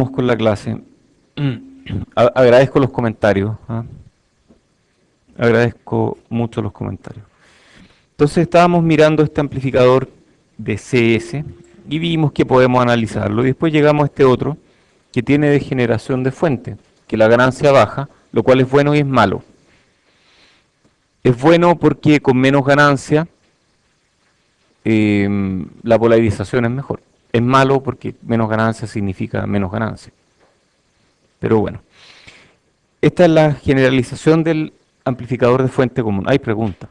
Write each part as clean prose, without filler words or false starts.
Vamos con la clase. Agradezco los comentarios. ¿Ah? Agradezco mucho los comentarios. Entonces estábamos mirando este amplificador de CS y vimos que podemos analizarlo. Y después llegamos a este otro que tiene degeneración de fuente, que la ganancia baja, lo cual es bueno y es malo. Es bueno porque con menos ganancia la polarización es mejor. Es malo porque menos ganancia significa menos ganancia. Pero bueno. Esta es la generalización del amplificador de fuente común. Hay pregunta.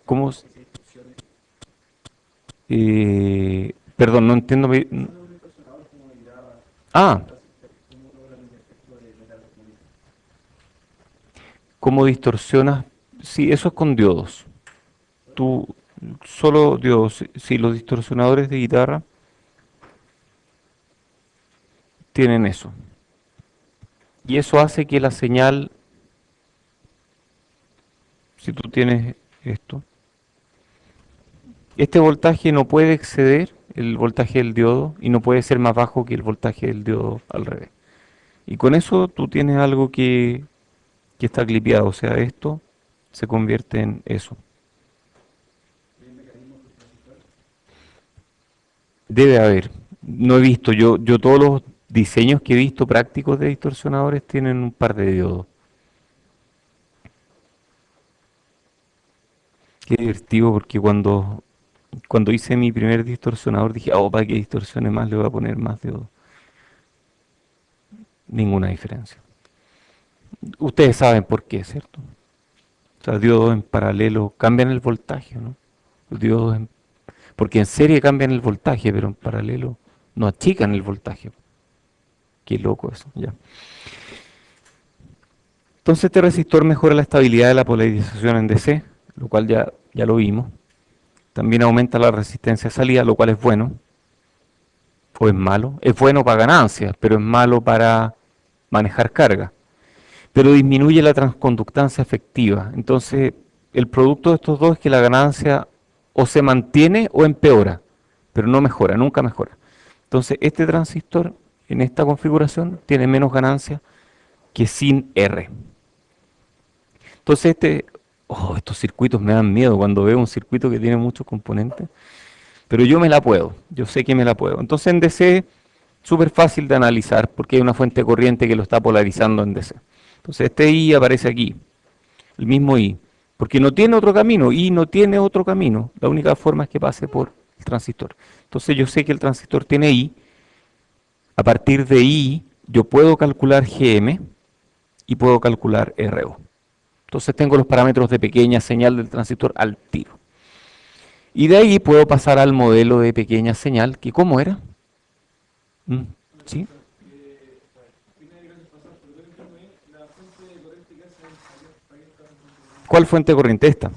¿Cómo? Perdón, no entiendo. Ah, ¿cómo distorsionas? Sí, eso es con diodos. Tú, solo diodos. Sí, los distorsionadores de guitarra tienen eso. Y eso hace que la señal, si tú tienes esto, este voltaje no puede exceder el voltaje del diodo y no puede ser más bajo que el voltaje del diodo al revés. Y con eso tú tienes algo que está clipeado, o sea, esto se convierte en eso. Debe haber. No he visto, yo todos los diseños que he visto prácticos de distorsionadores tienen un par de diodos. Qué divertido porque cuando hice mi primer distorsionador dije, oh, para que distorsione más le voy a poner más diodos. Ninguna diferencia. Ustedes saben por qué, ¿cierto? O sea, diodos en paralelo cambian el voltaje, ¿no? Los diodos porque en serie cambian el voltaje, pero en paralelo no achican el voltaje. Qué loco eso, ya. Entonces este resistor mejora la estabilidad de la polarización en DC, lo cual ya lo vimos. También aumenta la resistencia de salida, lo cual es bueno o es malo. Es bueno para ganancias, pero es malo para manejar carga. Pero disminuye la transconductancia efectiva. Entonces el producto de estos dos es que la ganancia o se mantiene o empeora, pero no mejora, nunca mejora. Entonces este transistor en esta configuración tiene menos ganancia que sin R. Entonces estos circuitos me dan miedo cuando veo un circuito que tiene muchos componentes, pero yo me la puedo, yo sé que me la puedo. Entonces en DC, súper fácil de analizar porque hay una fuente de corriente que lo está polarizando en DC. Entonces este I aparece aquí, el mismo I, porque no tiene otro camino, I no tiene otro camino, la única forma es que pase por el transistor. Entonces yo sé que el transistor tiene I, a partir de I yo puedo calcular GM y puedo calcular RO. Entonces tengo los parámetros de pequeña señal del transistor al tiro. Y de ahí puedo pasar al modelo de pequeña señal, que ¿cómo era? Mm, ¿Sí? ¿Cuál fuente de corriente? Esta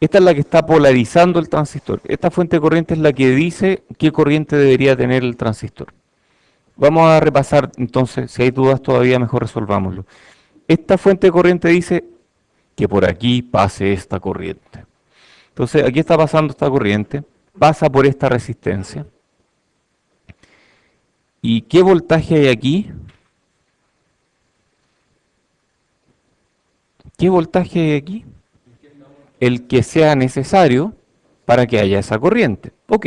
es la que está polarizando el transistor. Esta fuente de corriente es la que dice qué corriente debería tener el transistor. Vamos a repasar entonces, si hay dudas todavía mejor resolvámoslo. Esta fuente de corriente dice que por aquí pase esta corriente. Entonces aquí está pasando esta corriente, pasa por esta resistencia. ¿Y qué voltaje hay aquí? ¿Qué voltaje hay aquí? El que sea necesario para que haya esa corriente. Ok.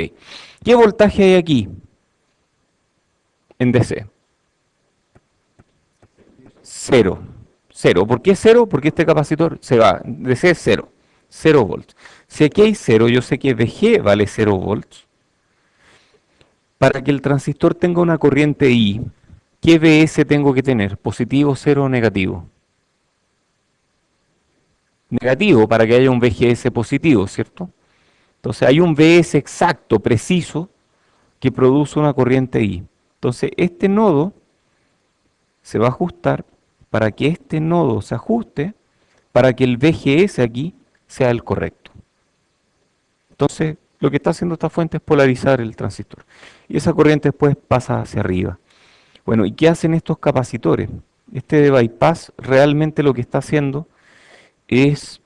¿Qué voltaje hay aquí en DC? Cero. Cero. ¿Por qué cero? Porque este capacitor se va. DC es cero. Cero volts. Si aquí hay cero, yo sé que VG vale cero volts. Para que el transistor tenga una corriente I, ¿qué VS tengo que tener? ¿Positivo, cero o negativo? Negativo para que haya un VGS positivo, ¿cierto? Entonces hay un VS exacto, preciso, que produce una corriente I. Entonces este nodo se va a ajustar para que este nodo se ajuste para que el VGS aquí sea el correcto. Entonces lo que está haciendo esta fuente es polarizar el transistor. Y esa corriente después pasa hacia arriba. Bueno, ¿y qué hacen estos capacitores? Este de bypass realmente lo que está haciendo es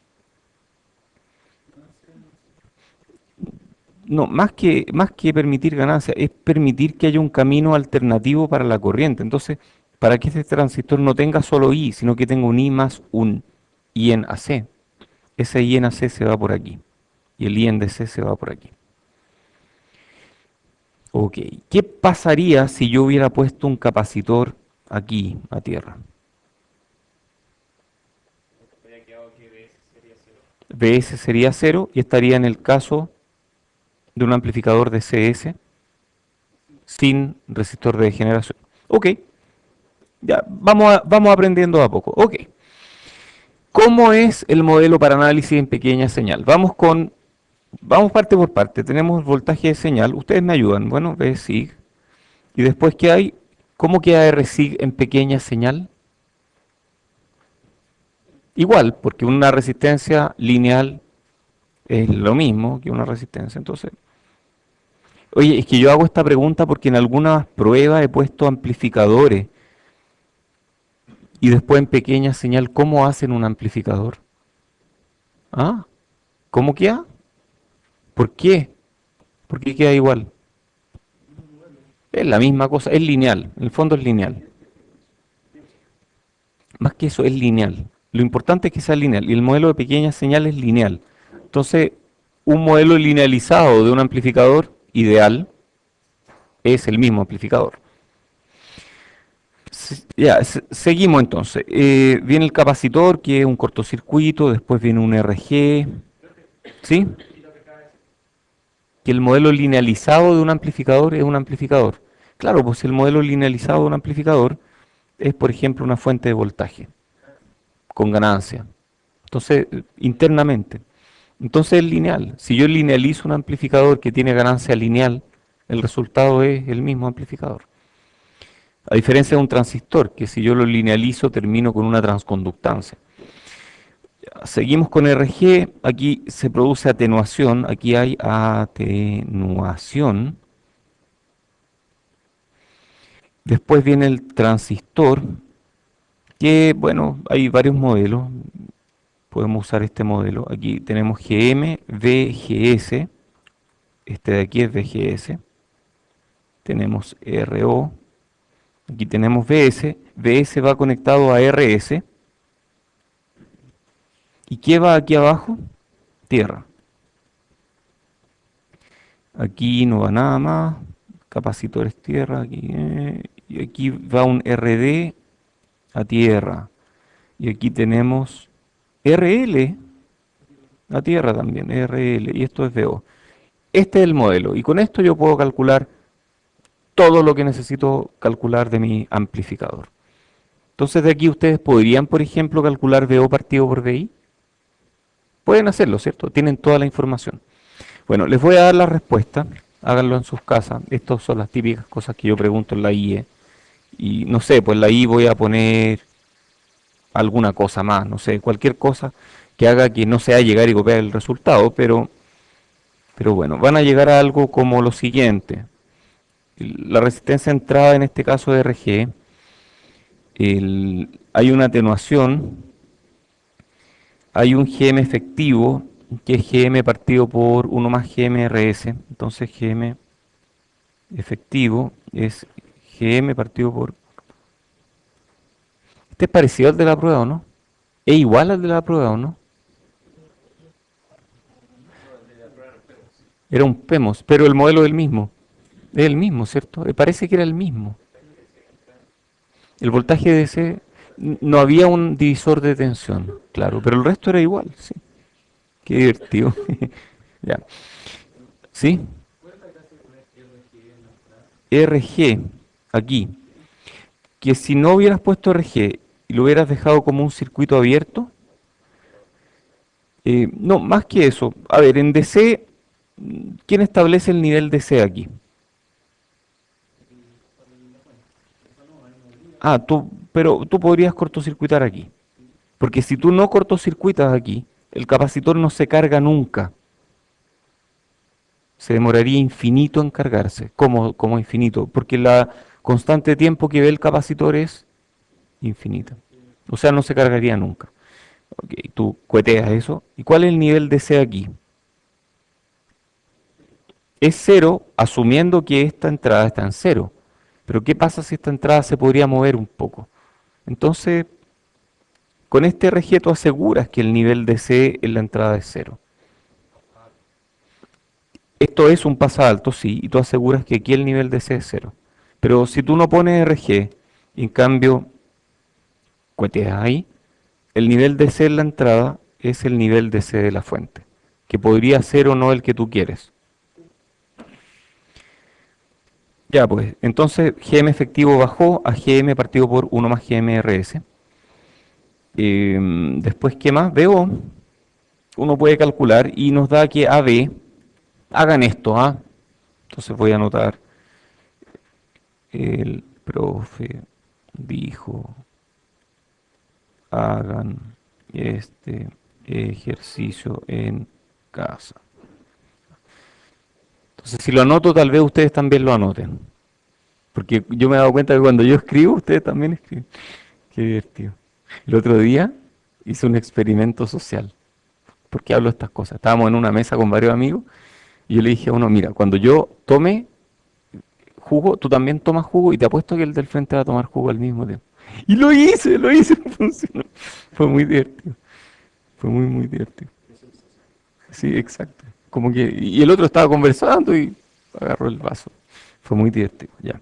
No, más que permitir ganancia, es permitir que haya un camino alternativo para la corriente. Entonces, para que este transistor no tenga solo I, sino que tenga un I más un I en AC. Ese I en AC se va por aquí y el I en DC se va por aquí. Ok, ¿qué pasaría si yo hubiera puesto un capacitor aquí a tierra? BS sería cero y estaría en el caso de un amplificador de CS sin resistor de generación. Ok, ya vamos aprendiendo a poco. Ok, ¿cómo es el modelo para análisis en pequeña señal? Vamos parte por parte. Tenemos voltaje de señal. Ustedes me ayudan. Bueno, VSIG. Y después, ¿qué hay? ¿Cómo queda RSIG en pequeña señal? Igual, porque una resistencia lineal es lo mismo que una resistencia. Entonces, oye, es que yo hago esta pregunta porque en algunas pruebas he puesto amplificadores y después en pequeña señal, ¿cómo hacen un amplificador? ¿Ah? ¿Cómo queda? ¿Por qué? ¿Por qué queda igual? Es la misma cosa, es lineal, en el fondo es lineal. Más que eso, es lineal. Lo importante es que sea lineal y el modelo de pequeña señal es lineal. Entonces, un modelo linealizado de un amplificador ideal es el mismo amplificador. Ya, seguimos entonces. Viene el capacitor, que es un cortocircuito, después viene un RG, ¿sí? Que el modelo linealizado de un amplificador es un amplificador. Claro, pues el modelo linealizado de un amplificador es, por ejemplo, una fuente de voltaje con ganancia. Entonces, internamente. Entonces es lineal. Si yo linealizo un amplificador que tiene ganancia lineal, el resultado es el mismo amplificador. A diferencia de un transistor, que si yo lo linealizo termino con una transconductancia. Seguimos con RG, aquí se produce atenuación, aquí hay atenuación. Después viene el transistor, que bueno, hay varios modelos, podemos usar este modelo. Aquí tenemos GM, VGS, este de aquí es VGS. Tenemos RO, aquí tenemos VS, VS va conectado a RS. ¿Y qué va aquí abajo? Tierra. Aquí no va nada más, capacitores tierra, aquí, y aquí va un RD a tierra. Y aquí tenemos RL a tierra también, RL, y esto es VO. Este es el modelo, y con esto yo puedo calcular todo lo que necesito calcular de mi amplificador. Entonces de aquí ustedes podrían, por ejemplo, calcular VO partido por VI. Pueden hacerlo, ¿cierto? Tienen toda la información. Bueno, les voy a dar la respuesta. Háganlo en sus casas. Estas son las típicas cosas que yo pregunto en la IE. Y no sé, pues en la I voy a poner alguna cosa más, no sé, cualquier cosa que haga que no sea llegar y copiar el resultado, pero bueno, van a llegar a algo como lo siguiente. La resistencia de entrada, en este caso de RG, hay una atenuación, hay un GM efectivo, que es GM partido por uno más GMRS. Entonces GM efectivo es GM partido por... Este es parecido al de la prueba, ¿o no? Es igual al de la prueba, ¿o no? Era un PEMOS, pero el modelo es el mismo. Es el mismo, ¿cierto? Parece que era el mismo. El voltaje DC no había un divisor de tensión, claro, pero el resto era igual, sí. Qué divertido. Ya. ¿Sí? RG, aquí, que si no hubieras puesto RG y lo hubieras dejado como un circuito abierto, no, más que eso. A ver, en DC, ¿quién establece el nivel DC aquí? Pero tú podrías cortocircuitar aquí. Porque si tú no cortocircuitas aquí, el capacitor no se carga nunca. Se demoraría infinito en cargarse. ¿Cómo infinito? Porque la constante de tiempo que ve el capacitor es infinita. O sea, no se cargaría nunca. Ok, tú cueteas eso. ¿Y cuál es el nivel de C aquí? Es cero asumiendo que esta entrada está en cero. Pero ¿qué pasa si esta entrada se podría mover un poco? Entonces, con este RG tú aseguras que el nivel de C en la entrada es cero. Esto es un pasalto, sí, y tú aseguras que aquí el nivel de C es cero. Pero si tú no pones RG, y en cambio cueteas ahí, el nivel de C en la entrada es el nivel de C de la fuente, que podría ser o no el que tú quieres. Ya, pues, entonces GM efectivo bajó a GM partido por 1 más GMRS. Después, ¿qué más? Veo, uno puede calcular y nos da que AB, hagan esto, ¿ah? Entonces voy a anotar, el profe dijo, hagan este ejercicio en casa. Entonces, si lo anoto, tal vez ustedes también lo anoten. Porque yo me he dado cuenta que cuando yo escribo, ustedes también escriben. Qué divertido. El otro día hice un experimento social. ¿Por qué hablo de estas cosas? Estábamos en una mesa con varios amigos y yo le dije a uno, mira, cuando yo tome jugo, tú también tomas jugo y te apuesto que el del frente va a tomar jugo al mismo tiempo. Y lo hice, funcionó. Fue muy divertido. Fue muy, muy divertido. Sí, exacto. Como que, y el otro estaba conversando y agarró el vaso. Fue muy divertido, ya.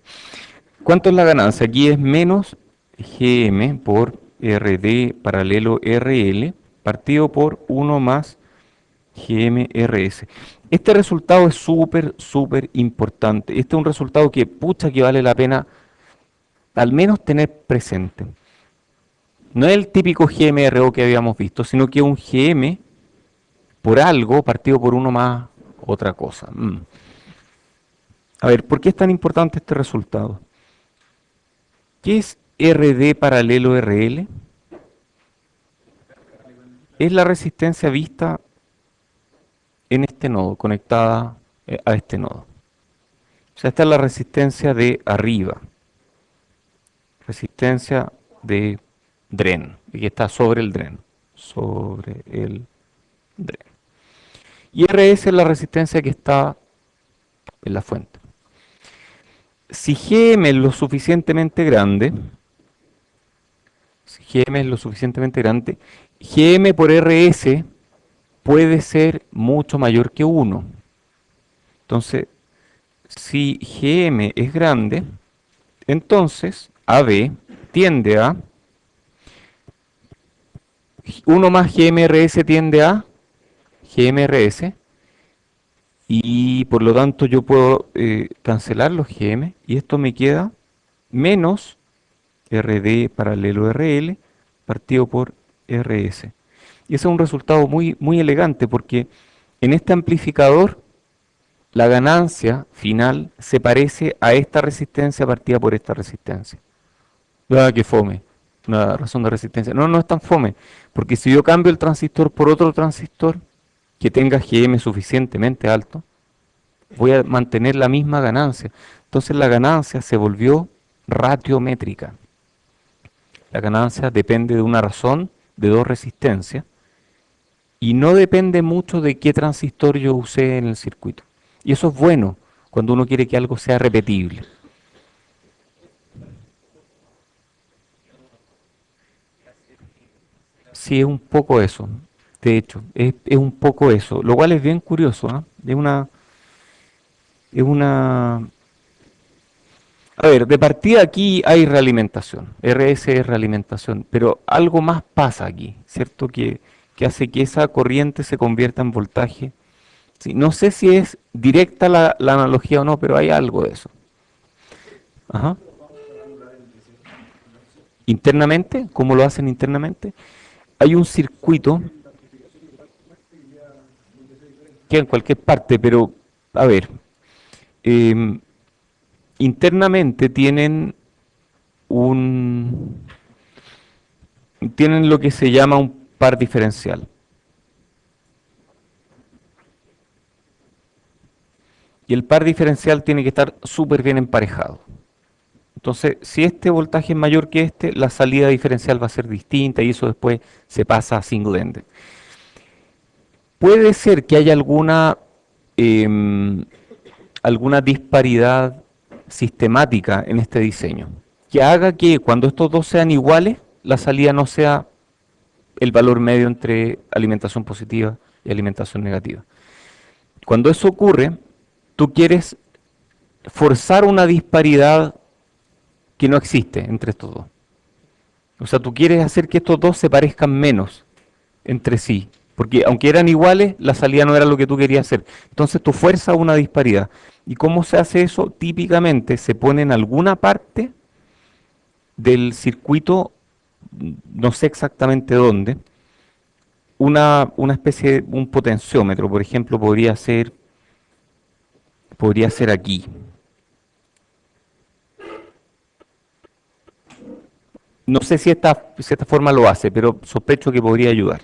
¿Cuánto es la ganancia? Aquí es menos GM por RD paralelo RL partido por 1 más GMRS. Este resultado es súper, súper importante. Este es un resultado que, pucha, que vale la pena al menos tener presente. No es el típico GMRO que habíamos visto, sino que es un GM por algo partido por 1 más otra cosa. A ver, ¿por qué es tan importante este resultado? ¿Qué es RD paralelo RL? Es la resistencia vista en este nodo, conectada a este nodo. O sea, esta es la resistencia de arriba, resistencia de dren, y que está sobre el dren, sobre el dren. Y RS es la resistencia que está en la fuente. Si GM es lo suficientemente grande, si GM es lo suficientemente grande, GM por RS puede ser mucho mayor que 1. Entonces, si GM es grande, entonces AB tiende a 1 más GMRS tiende a GMRS y por lo tanto yo puedo cancelar los GM y esto me queda menos RD paralelo RL partido por RS. Y ese es un resultado muy, muy elegante porque en este amplificador la ganancia final se parece a esta resistencia partida por esta resistencia. Ah, que fome, una razón de resistencia. No, no es tan fome, porque si yo cambio el transistor por otro transistor que tenga GM suficientemente alto, voy a mantener la misma ganancia. Entonces la ganancia se volvió ratiométrica. La ganancia depende de una razón de dos resistencias y no depende mucho de qué transistor yo usé en el circuito. Y eso es bueno cuando uno quiere que algo sea repetible. Sí, es un poco eso. De hecho, es un poco eso. Lo cual es bien curioso, ¿ah? Es una. A ver, de partida aquí hay realimentación. RS es realimentación. Pero algo más pasa aquí, ¿cierto? Que hace que esa corriente se convierta en voltaje. Sí, no sé si es directa la analogía o no, pero hay algo de eso. Ajá. Internamente, ¿cómo lo hacen internamente? Hay un circuito que en cualquier parte, pero a ver, em, internamente un, tienen lo que se llama un par diferencial. Y el par diferencial tiene que estar súper bien emparejado. Entonces, si este voltaje es mayor que este, la salida diferencial va a ser distinta y eso después se pasa a single-ended. Puede ser que haya alguna, em, alguna disparidad sistemática en este diseño, que haga que cuando estos dos sean iguales, la salida no sea el valor medio entre alimentación positiva y alimentación negativa. Cuando eso ocurre, tú quieres forzar una disparidad que no existe entre estos dos. O sea, tú quieres hacer que estos dos se parezcan menos entre sí, porque aunque eran iguales, la salida no era lo que tú querías hacer. Entonces tú fuerzas una disparidad. ¿Y cómo se hace eso? Típicamente se pone en alguna parte del circuito, no sé exactamente dónde, una especie de un potenciómetro. Por ejemplo, podría ser aquí. No sé si esta forma lo hace, pero sospecho que podría ayudar.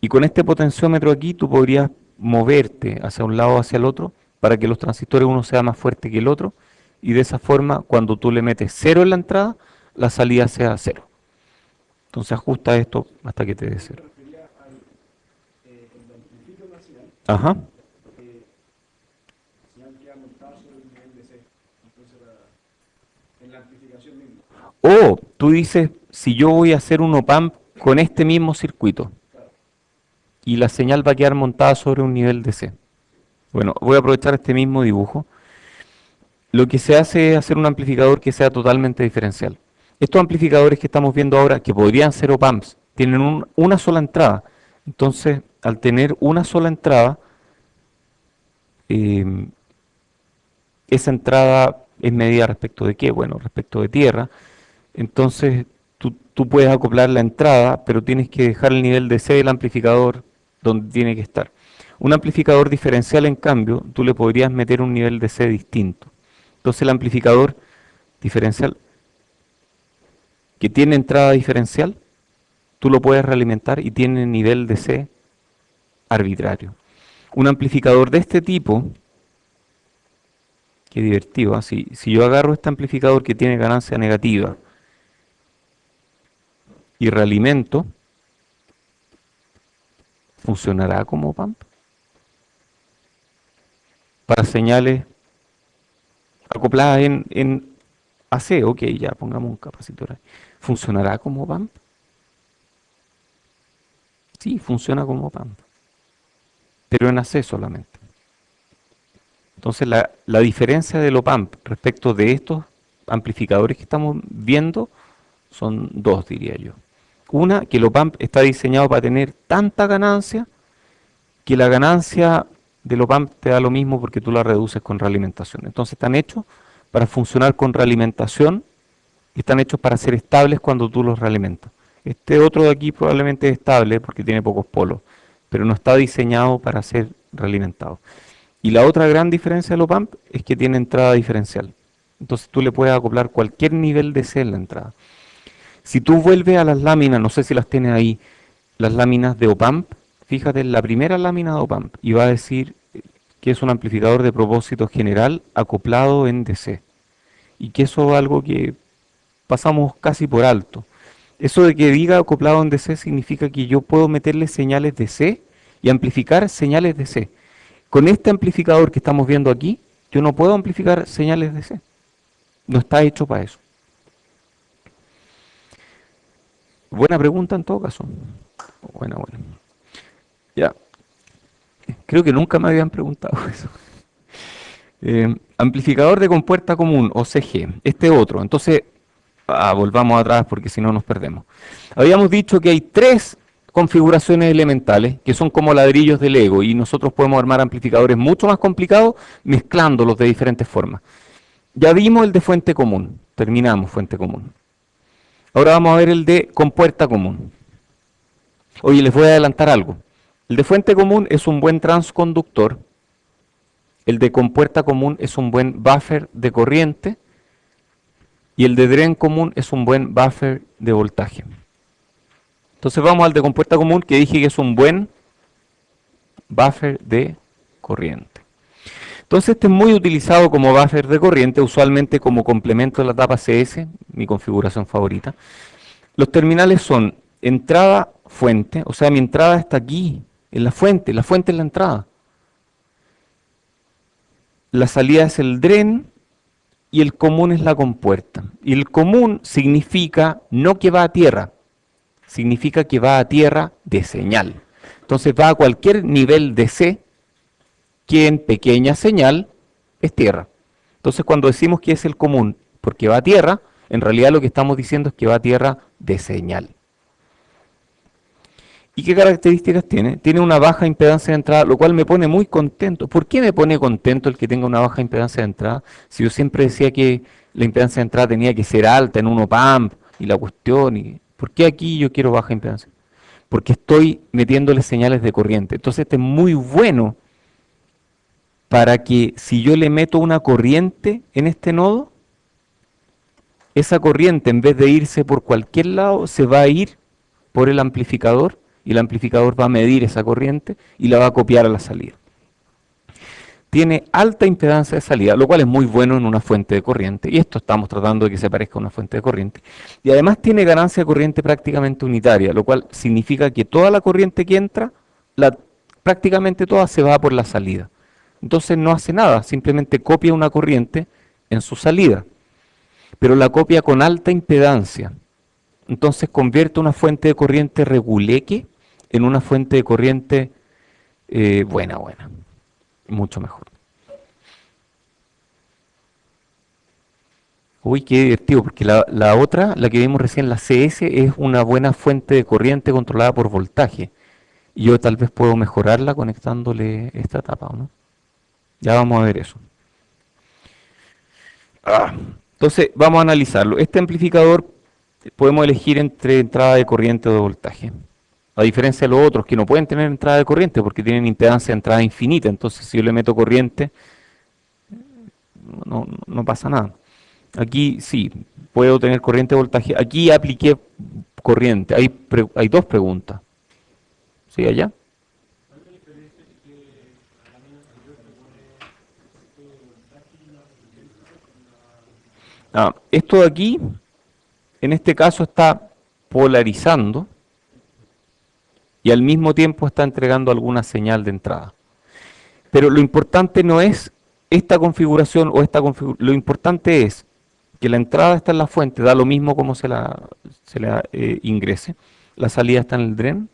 Y con este potenciómetro aquí tú podrías moverte hacia un lado o hacia el otro para que los transistores uno sea más fuerte que el otro y de esa forma cuando tú le metes cero en la entrada, la salida sea cero. Entonces ajusta esto hasta que te dé cero. Ajá. O tú dices, si yo voy a hacer un op-amp con este mismo circuito y la señal va a quedar montada sobre un nivel DC. Bueno, voy a aprovechar este mismo dibujo. Lo que se hace es hacer un amplificador que sea totalmente diferencial. Estos amplificadores que estamos viendo ahora, que podrían ser op-amps, tienen una sola entrada. Entonces, al tener una sola entrada, eh, esa entrada es medida respecto de qué? Bueno, respecto de tierra. Entonces, tú puedes acoplar la entrada, pero tienes que dejar el nivel de C del amplificador donde tiene que estar. Un amplificador diferencial, en cambio, tú le podrías meter un nivel de C distinto. Entonces, el amplificador diferencial que tiene entrada diferencial, tú lo puedes realimentar y tiene nivel de C arbitrario. Un amplificador de este tipo, qué divertido, ¿eh? Si yo agarro este amplificador que tiene ganancia negativa y realimento, ¿funcionará como pump? Para señales acopladas en AC, ok, ya pongamos un capacitor ahí. ¿Funcionará como pump? Sí, funciona como pump, pero en AC solamente. Entonces la diferencia del op-amp respecto de estos amplificadores que estamos viendo son dos, diría yo. Una, que el op-amp está diseñado para tener tanta ganancia que la ganancia del op-amp te da lo mismo porque tú la reduces con realimentación. Entonces están hechos para funcionar con realimentación y están hechos para ser estables cuando tú los realimentas. Este otro de aquí probablemente es estable porque tiene pocos polos, pero no está diseñado para ser realimentado. Y la otra gran diferencia del op-amp es que tiene entrada diferencial. Entonces tú le puedes acoplar cualquier nivel de C en la entrada. Si tú vuelves a las láminas, no sé si las tienes ahí, las láminas de op-amp, fíjate en la primera lámina de op-amp y va a decir que es un amplificador de propósito general acoplado en DC. Y que eso es algo que pasamos casi por alto. Eso de que diga acoplado en DC significa que yo puedo meterle señales de C y amplificar señales de C. Con este amplificador que estamos viendo aquí, yo no puedo amplificar señales de C. No está hecho para eso. Buena pregunta en todo caso. Buena. Ya, creo que nunca me habían preguntado eso. Amplificador de compuerta común, o CG. Este otro. Entonces, volvamos atrás porque si no nos perdemos. Habíamos dicho que hay tres configuraciones elementales que son como ladrillos de Lego y nosotros podemos armar amplificadores mucho más complicados mezclándolos de diferentes formas. Ya vimos el de fuente común, terminamos fuente común. Ahora vamos a ver el de compuerta común. Oye, les voy a adelantar algo. El de fuente común es un buen transconductor, el de compuerta común es un buen buffer de corriente y el de drain común es un buen buffer de voltaje. Entonces vamos al de compuerta común que dije que es un buen buffer de corriente. Entonces este es muy utilizado como buffer de corriente, usualmente como complemento de la tapa CS, mi configuración favorita. Los terminales son entrada, fuente, o sea mi entrada está aquí, en la fuente es la entrada. la salida es el DREN y el común es la compuerta. Y el común significa no que va a tierra, significa que va a tierra de señal. Entonces va a cualquier nivel de C que en pequeña señal es tierra. Entonces cuando decimos que es el común porque va a tierra, en realidad lo que estamos diciendo es que va a tierra de señal. ¿Y qué características tiene? Tiene una baja impedancia de entrada, lo cual me pone muy contento. ¿Por qué me pone contento el que tenga una baja impedancia de entrada? Si yo siempre decía que la impedancia de entrada tenía que ser alta en 1 pamp y la cuestión. ¿Por qué aquí yo quiero baja impedancia? Porque estoy metiéndole señales de corriente. Entonces este es muy bueno para que si yo le meto una corriente en este nodo, esa corriente en vez de irse por cualquier lado, se va a ir por el amplificador y el amplificador va a medir esa corriente y la va a copiar a la salida. Tiene alta impedancia de salida, lo cual es muy bueno en una fuente de corriente, y esto estamos tratando de que se parezca a una fuente de corriente. Y además tiene ganancia de corriente prácticamente unitaria, lo cual significa que toda la corriente que entra, prácticamente toda se va por la salida. Entonces no hace nada, simplemente copia una corriente en su salida, pero la copia con alta impedancia. Entonces convierte una fuente de corriente reguleque en una fuente de corriente buena, mucho mejor. Uy, qué divertido, porque la otra, la que vimos recién, la CS, es una buena fuente de corriente controlada por voltaje. Y yo tal vez puedo mejorarla conectándole esta tapa, ¿o no? Ya vamos a ver eso. Entonces, vamos a analizarlo. Este amplificador podemos elegir entre entrada de corriente o de voltaje. A diferencia de los otros que no pueden tener entrada de corriente porque tienen impedancia de entrada infinita. Entonces, si yo le meto corriente, no pasa nada. Aquí sí, puedo tener corriente de voltaje. Aquí apliqué corriente. Hay dos preguntas. ¿Sí, allá? Esto de aquí, en este caso, está polarizando y al mismo tiempo está entregando alguna señal de entrada. Pero lo importante no es esta configuración o esta configuración, lo importante es que la entrada está en la fuente, da lo mismo como se la ingrese, la salida está en el DREN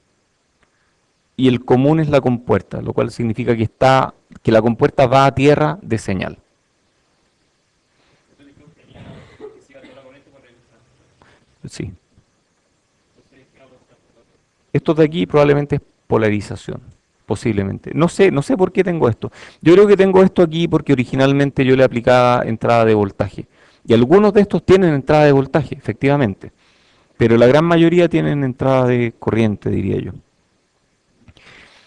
y el común es la compuerta, lo cual significa que la compuerta va a tierra de señal. Sí. Esto de aquí probablemente es polarización, posiblemente. No sé por qué tengo esto. Yo creo que tengo esto aquí porque originalmente yo le aplicaba entrada de voltaje. Y algunos de estos tienen entrada de voltaje, efectivamente. Pero la gran mayoría tienen entrada de corriente, diría yo.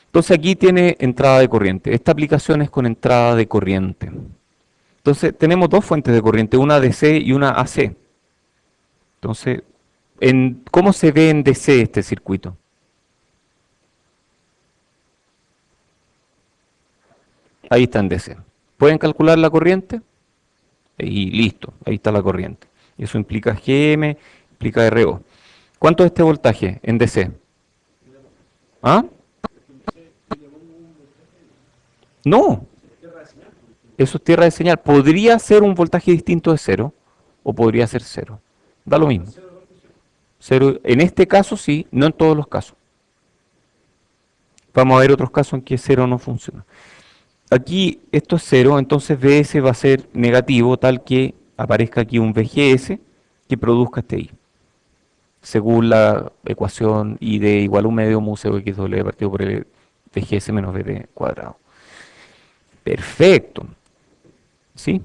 Entonces aquí tiene entrada de corriente. Esta aplicación es con entrada de corriente. Entonces tenemos dos fuentes de corriente, una DC y una AC. Entonces, ¿cómo se ve en DC este circuito? Ahí está en DC. ¿Pueden calcular la corriente? Y listo, ahí está la corriente. Eso implica GM, implica RO. ¿Cuánto es este voltaje en DC? ¿Ah? No, eso es tierra de señal. Podría ser un voltaje distinto de cero o podría ser cero. Da lo mismo. Cero, en este caso sí, no en todos los casos. Vamos a ver otros casos en que cero no funciona. Aquí esto es cero, entonces VS va a ser negativo tal que aparezca aquí un VGS que produzca este I. Según la ecuación I de igual a un medio mu COXW partido por el VGS menos VD cuadrado. Perfecto. ¿Sí?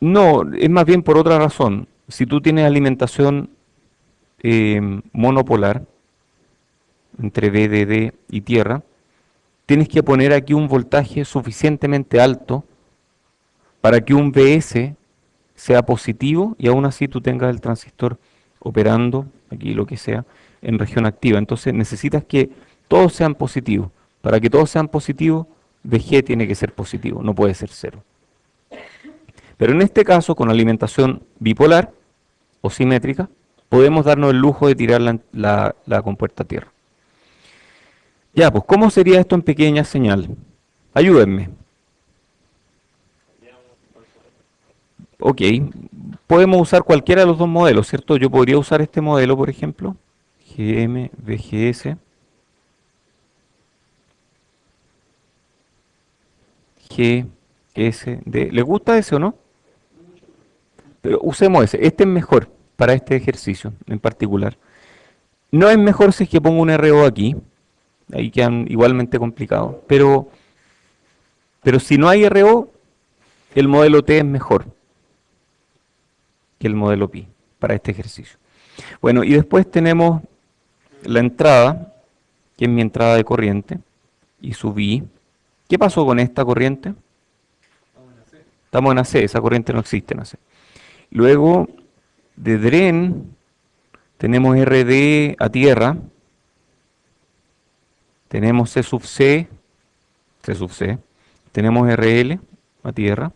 No, es más bien por otra razón. Si tú tienes alimentación monopolar entre VDD y tierra, tienes que poner aquí un voltaje suficientemente alto para que un VS sea positivo y aún así tú tengas el transistor operando, aquí lo que sea, en región activa. Entonces necesitas que todos sean positivos. Para que todos sean positivos, VG tiene que ser positivo, no puede ser cero. Pero en este caso, con alimentación bipolar o simétrica, podemos darnos el lujo de tirar la compuerta a tierra. Ya, pues, ¿cómo sería esto en pequeña señal? Ayúdenme. Ok, podemos usar cualquiera de los dos modelos, ¿cierto? Yo podría usar este modelo, por ejemplo, GM, VGS, GSD. ¿Le gusta ese o no? Pero usemos ese. Este es mejor para este ejercicio en particular. No es mejor si es que pongo un RO aquí, ahí quedan igualmente complicados. Pero si no hay RO, el modelo T es mejor que el modelo Pi para este ejercicio. Bueno, y después tenemos la entrada, que es mi entrada de corriente, y subí. ¿Qué pasó con esta corriente? Estamos en AC, esa corriente no existe en AC. Luego, de DREN, tenemos RD a tierra, tenemos C sub C, C sub C, tenemos RL a tierra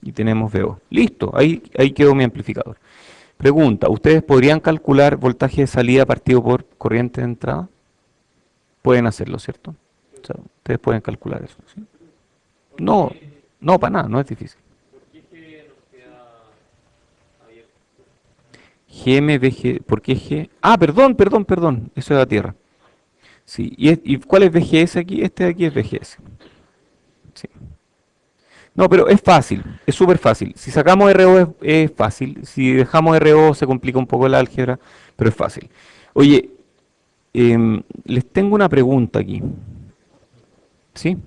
y tenemos VO. Listo, ahí quedó mi amplificador. Pregunta, ¿ustedes podrían calcular voltaje de salida partido por corriente de entrada? Pueden hacerlo, ¿cierto? O sea, ustedes pueden calcular eso, ¿sí? No, no, para nada, no es difícil. GMVG, ¿por qué G? Ah, perdón, eso es la Tierra. Sí, ¿y cuál es VGS aquí? Este de aquí es VGS. Sí. No, pero es fácil, es súper fácil. Si sacamos RO es fácil, si dejamos RO se complica un poco el álgebra, pero es fácil. Oye, les tengo una pregunta aquí, ¿sí?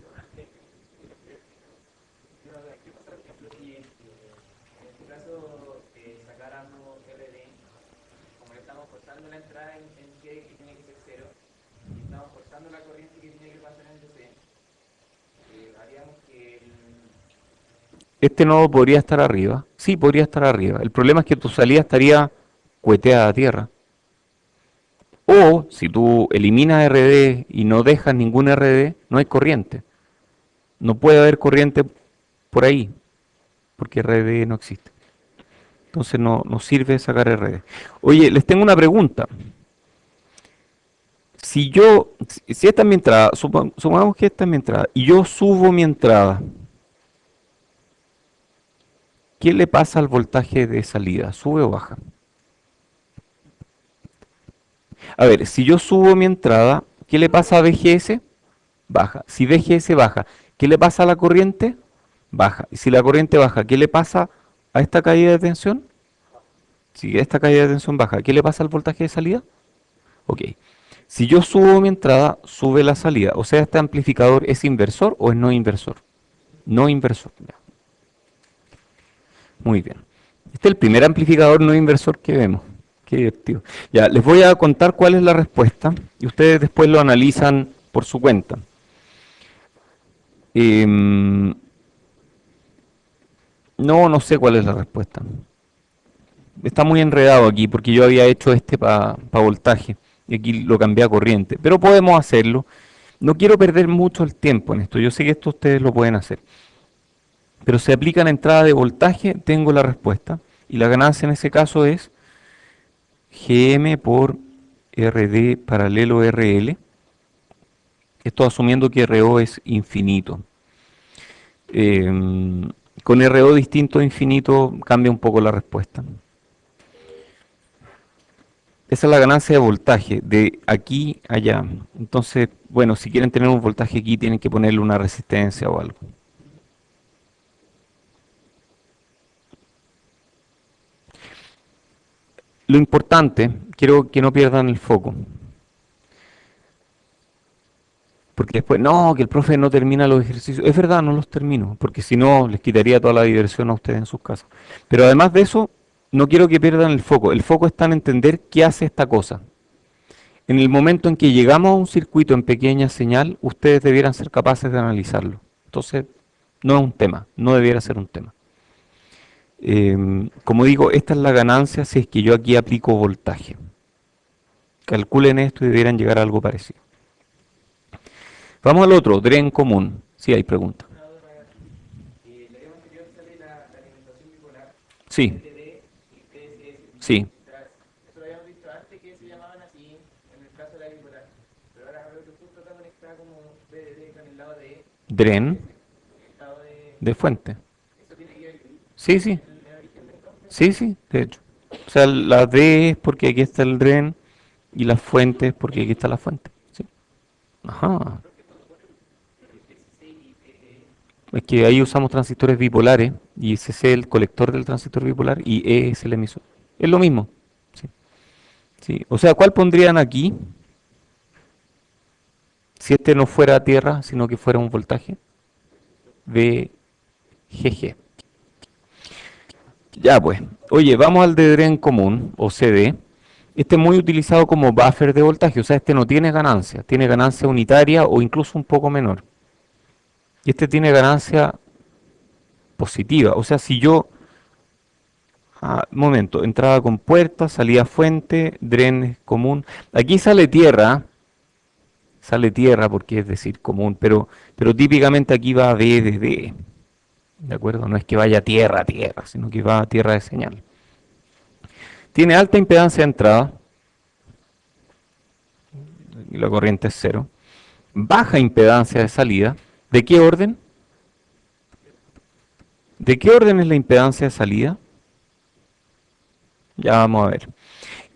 Este nodo podría estar arriba. Sí, podría estar arriba. El problema es que tu salida estaría cueteada a tierra. O si tú eliminas RD y no dejas ningún RD, no hay corriente. No puede haber corriente por ahí, porque RD no existe. Entonces no sirve sacar RD. Oye, les tengo una pregunta. Si esta es mi entrada, supongamos que esta es mi entrada, y yo subo mi entrada, ¿qué le pasa al voltaje de salida? ¿Sube o baja? A ver, si yo subo mi entrada, ¿qué le pasa a VGS? Baja. Si VGS baja, ¿qué le pasa a la corriente? Baja. Y si la corriente baja, ¿qué le pasa a esta caída de tensión? Si esta caída de tensión baja, ¿qué le pasa al voltaje de salida? Ok. Si yo subo mi entrada, sube la salida. O sea, ¿este amplificador es inversor o es no inversor? No inversor. Ya. Muy bien. Este es el primer amplificador no inversor que vemos. Qué divertido. Ya, les voy a contar cuál es la respuesta y ustedes después lo analizan por su cuenta. Em, no sé cuál es la respuesta. Está muy enredado aquí porque yo había hecho este para voltaje y aquí lo cambié a corriente. Pero podemos hacerlo. No quiero perder mucho el tiempo en esto. Yo sé que esto ustedes lo pueden hacer. Pero se aplica la entrada de voltaje, tengo la respuesta. Y la ganancia en ese caso es GM por RD paralelo RL. Esto asumiendo que RO es infinito. Con RO distinto a infinito cambia un poco la respuesta. Esa es la ganancia de voltaje, de aquí a allá. Entonces, bueno, si quieren tener un voltaje aquí, tienen que ponerle una resistencia o algo. Lo importante, quiero que no pierdan el foco, porque después, no, que el profe no termina los ejercicios. Es verdad, no los termino, porque si no, les quitaría toda la diversión a ustedes en sus casas. Pero además de eso, no quiero que pierdan el foco. El foco está en entender qué hace esta cosa. En el momento en que llegamos a un circuito en pequeña señal, ustedes debieran ser capaces de analizarlo. Entonces, no es un tema, no debiera ser un tema. Como digo, esta es la ganancia si es que yo aquí aplico voltaje. Calculen esto y debieran llegar a algo parecido. Vamos al otro, DREN común. Sí, hay pregunta. Sí, sí. Dren de fuente. Sí, sí, sí, sí, de hecho. O sea, la D es porque aquí está el dren y la fuente es porque aquí está la fuente. Sí. Ajá. Es que ahí usamos transistores bipolares y ese es el colector del transistor bipolar y E es el emisor. Es lo mismo. Sí, sí. O sea, ¿cuál pondrían aquí si este no fuera tierra, sino que fuera un voltaje? VGG. Ya pues. Oye, vamos al de dren común o CD. Este es muy utilizado como buffer de voltaje, o sea, este no tiene ganancia unitaria o incluso un poco menor. Y este tiene ganancia positiva, o sea, si yo, momento, entrada con puerta, salida fuente, dren común. Aquí sale tierra porque es decir común, pero típicamente aquí va B de D, ¿de acuerdo? No es que vaya tierra a tierra, sino que va a tierra de señal. Tiene alta impedancia de entrada, y la corriente es cero. Baja impedancia de salida. ¿De qué orden? ¿De qué orden es la impedancia de salida? Ya vamos a ver.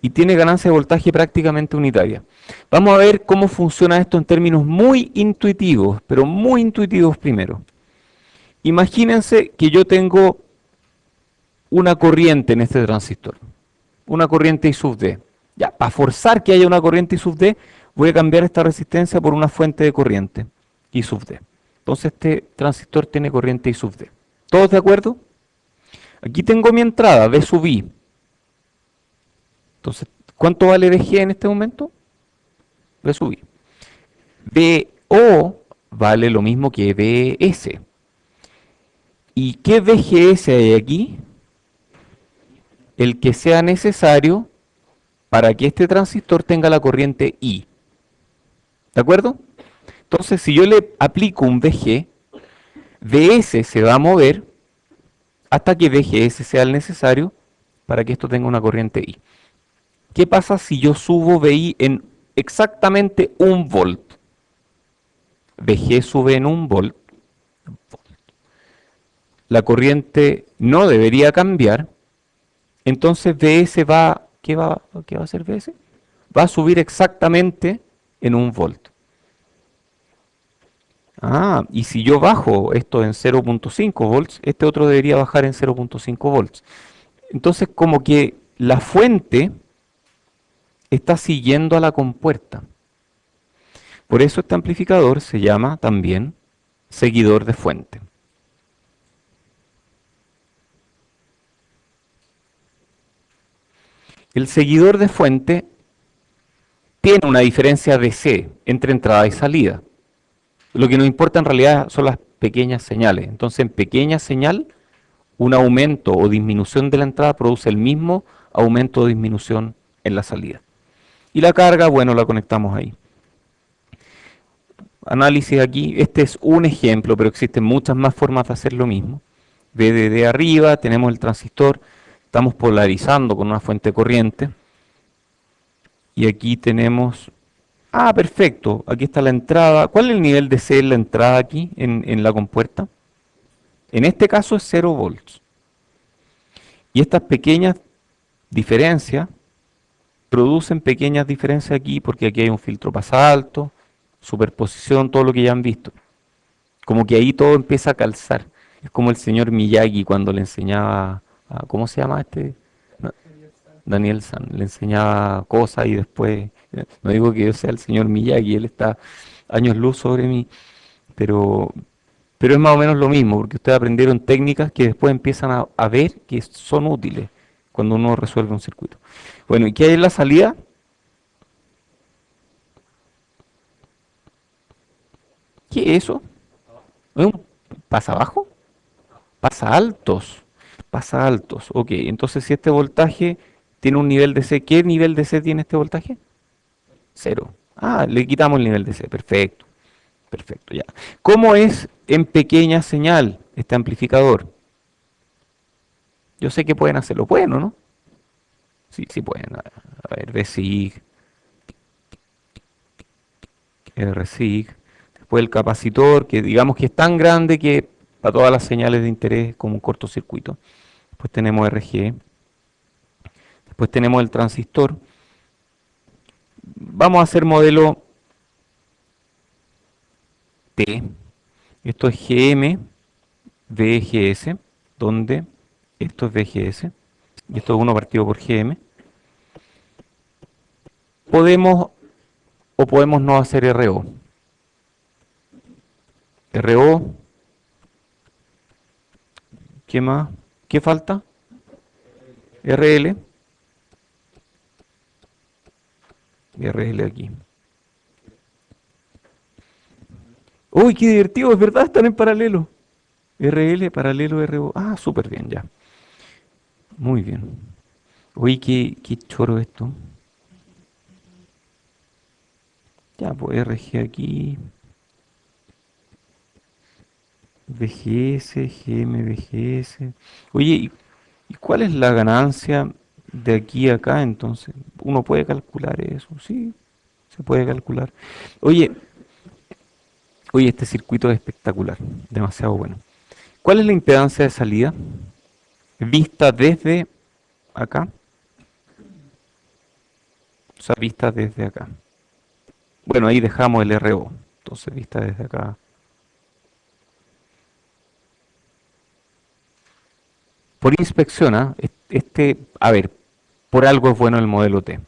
Y tiene ganancia de voltaje prácticamente unitaria. Vamos a ver cómo funciona esto en términos muy intuitivos, pero muy intuitivos primero. Imagínense que yo tengo una corriente en este transistor, una corriente I sub D. Ya, para forzar que haya una corriente I sub D, voy a cambiar esta resistencia por una fuente de corriente I sub D. Entonces este transistor tiene corriente I sub D. ¿Todos de acuerdo? Aquí tengo mi entrada, V sub I. Entonces, ¿cuánto vale VG en este momento? V sub I. VO vale lo mismo que VS. ¿Y qué VGS hay aquí? El que sea necesario para que este transistor tenga la corriente I. ¿De acuerdo? Entonces, si yo le aplico un VG, VS se va a mover hasta que VGS sea el necesario para que esto tenga una corriente I. ¿Qué pasa si yo subo VI en exactamente 1 volt? VG sube en 1 volt. La corriente no debería cambiar. Entonces VS va, ¿qué va a hacer VS? Va a subir exactamente en 1 volt. Y si yo bajo esto en 0.5 volts, este otro debería bajar en 0.5 volts. Entonces, como que la fuente está siguiendo a la compuerta. Por eso este amplificador se llama también seguidor de fuente. El seguidor de fuente tiene una diferencia de C entre entrada y salida. Lo que nos importa en realidad son las pequeñas señales. Entonces, en pequeña señal, un aumento o disminución de la entrada produce el mismo aumento o disminución en la salida. Y la carga, bueno, la conectamos ahí. Análisis aquí, este es un ejemplo, pero existen muchas más formas de hacer lo mismo. VDD arriba, tenemos el transistor, estamos polarizando con una fuente de corriente. Y aquí tenemos, perfecto, aquí está la entrada. ¿Cuál es el nivel de C en la entrada aquí, en la compuerta? En este caso es 0 volts. Y estas pequeñas diferencias producen pequeñas diferencias aquí porque aquí hay un filtro pasa alto, superposición, todo lo que ya han visto. Como que ahí todo empieza a calzar. Es como el señor Miyagi cuando le enseñaba, ¿cómo se llama este? No, Daniel San, le enseñaba cosas y después, no digo que yo sea el señor Miyagi, él está años luz sobre mí, pero, pero es más o menos lo mismo, porque ustedes aprendieron técnicas que después empiezan a ver que son útiles cuando uno resuelve un circuito. Bueno, ¿y qué hay en la salida? ¿Qué es eso? ¿Es un pasa abajo? Pasa altos. Pasa altos. Ok, entonces si este voltaje tiene un nivel de C, ¿qué nivel de C tiene este voltaje? Cero. Le quitamos el nivel de C. Perfecto. Perfecto, ya. ¿Cómo es en pequeña señal este amplificador? Yo sé que pueden hacerlo. Bueno, ¿no? Sí, sí pueden. A ver, VSIG, RSIG. Después el capacitor, que digamos que es tan grande que para todas las señales de interés es como un cortocircuito. Después tenemos RG. Después tenemos el transistor. Vamos a hacer modelo T. Esto es GM, VGS, donde esto es VGS y esto es 1 partido por GM. Podemos o podemos no hacer RO. RO, ¿qué más? ¿Qué falta? RL. RL aquí. ¡Uy, qué divertido! Es verdad, están en paralelo. RL, paralelo, RO. Ah, súper bien, ya. Muy bien. Uy, qué choro esto. Ya, pues RG aquí. VGS, GM, VGS. Oye, ¿y cuál es la ganancia de aquí a acá entonces? ¿Uno puede calcular eso? Sí, se puede calcular. Oye, oye, este circuito es espectacular, demasiado bueno. ¿Cuál es la impedancia de salida vista desde acá? O sea, vista desde acá. Bueno, ahí dejamos el RO. Entonces, vista desde acá. Por inspección, ¿ah? A ver, por algo es bueno el modelo T.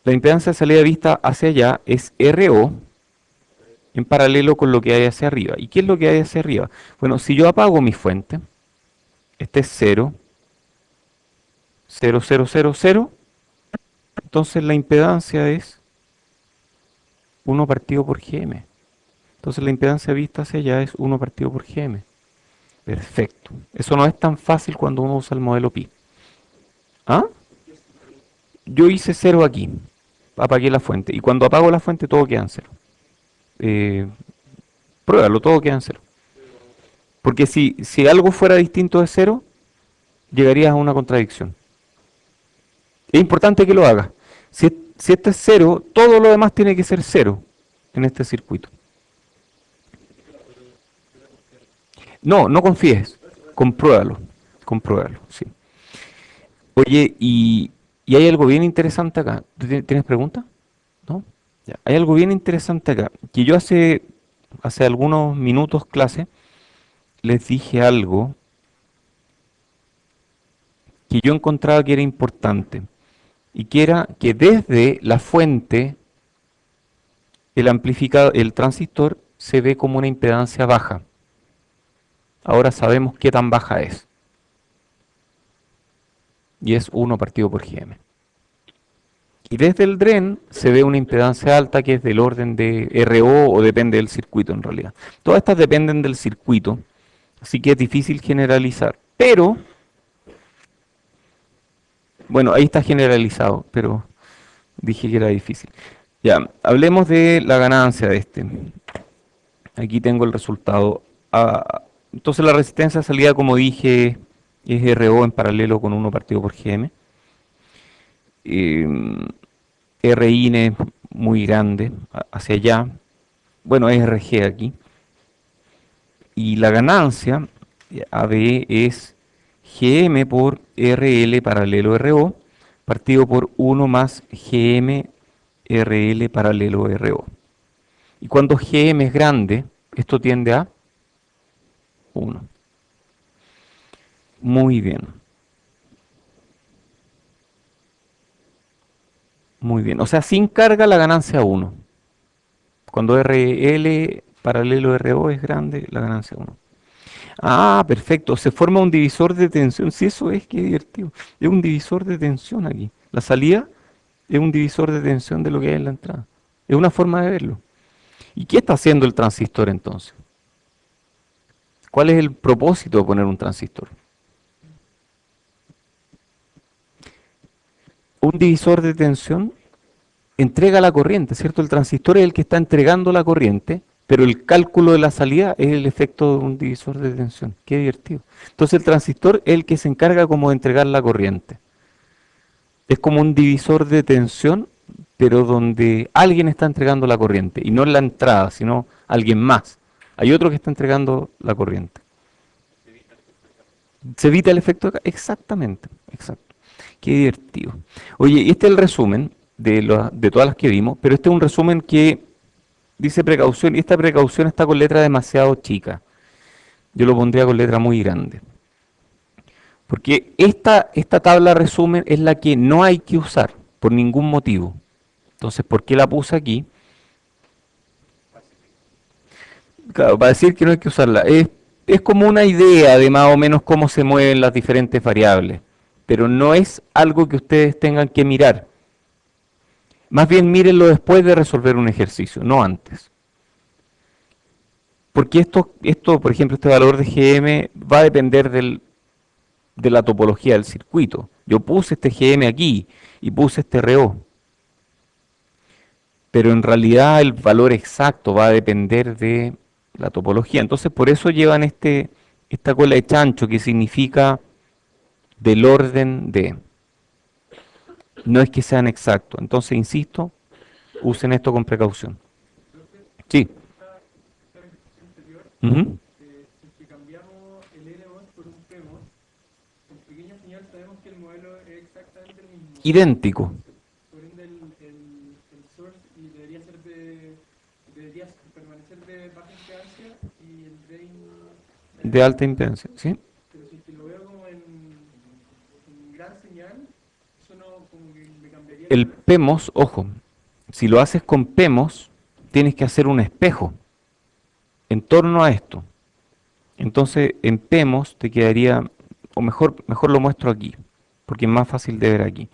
La impedancia de salida vista hacia allá es RO en paralelo con lo que hay hacia arriba. ¿Y qué es lo que hay hacia arriba? Bueno, si yo apago mi fuente, este es 0, 0, 0, 0, 0, entonces la impedancia es 1 partido por GM. Entonces la impedancia vista hacia allá es 1 partido por GM. Perfecto. Eso no es tan fácil cuando uno usa el modelo pi. ¿Ah? Yo hice 0 aquí, apagué la fuente, y cuando apago la fuente todo queda en 0. Eh, Pruébalo, todo queda en 0. Porque si algo fuera distinto de 0, llegarías a una contradicción. Es importante que lo hagas. Si este es 0, todo lo demás tiene que ser 0 en este circuito. No, no confíes, compruébalo, compruébalo, sí. Oye, y hay algo bien interesante acá. ¿Tienes preguntas? ¿No? Ya. Hay algo bien interesante acá, que yo hace algunos minutos clase les dije algo que yo encontraba que era importante y que era que desde la fuente el amplificador, el transistor se ve como una impedancia baja. Ahora sabemos qué tan baja es. Y es 1 partido por GM. Y desde el DREN se ve una impedancia alta que es del orden de RO o depende del circuito en realidad. Todas estas dependen del circuito, así que es difícil generalizar. Pero, bueno, ahí está generalizado, pero dije que era difícil. Ya, hablemos de la ganancia de este. Aquí tengo el resultado. Entonces la resistencia de salida, como dije, es RO en paralelo con 1 partido por GM. RIN muy grande hacia allá. Bueno, es RG aquí. Y la ganancia AB es GM por RL paralelo RO partido por 1 más GM RL paralelo RO. Y cuando GM es grande, esto tiende a 1. Muy bien. Muy bien. O sea, sin carga la ganancia 1. Cuando RL paralelo RO es grande, la ganancia 1. Ah, perfecto. Se forma un divisor de tensión. Sí, eso es, qué divertido. Es un divisor de tensión aquí. La salida es un divisor de tensión de lo que hay en la entrada. Es una forma de verlo. ¿Y qué está haciendo el transistor entonces? ¿Cuál es el propósito de poner un transistor? Un divisor de tensión entrega la corriente, ¿cierto? El transistor es el que está entregando la corriente, pero el cálculo de la salida es el efecto de un divisor de tensión. Qué divertido. Entonces el transistor es el que se encarga como de entregar la corriente. Es como un divisor de tensión, pero donde alguien está entregando la corriente, y no en la entrada, sino alguien más. Hay otro que está entregando la corriente. ¿Se evita el efecto de exactamente, exacto. Qué divertido. Oye, y este es el resumen de todas las que vimos, pero este es un resumen que dice precaución, y esta precaución está con letra demasiado chica. Yo lo pondría con letra muy grande. Porque esta tabla resumen es la que no hay que usar por ningún motivo. Entonces, ¿por qué la puse aquí? Claro, para decir que no hay que usarla. Es como una idea de más o menos cómo se mueven las diferentes variables, pero no es algo que ustedes tengan que mirar. Más bien mírenlo después de resolver un ejercicio, no antes. Porque esto, por ejemplo, este valor de GM va a depender de la topología del circuito. Yo puse este GM aquí y puse este RO, pero en realidad el valor exacto va a depender de la topología. Entonces, por eso llevan esta cola de chancho que significa del orden de. No es que sean exactos. Entonces, insisto, usen esto con precaución. Sí. Ujú. Idéntico. De alta impedancia, ¿sí? El PEMOS, ojo, si lo haces con PEMOS, tienes que hacer un espejo en torno a esto. Entonces, en PEMOS te quedaría, o mejor lo muestro aquí, porque es más fácil de ver aquí.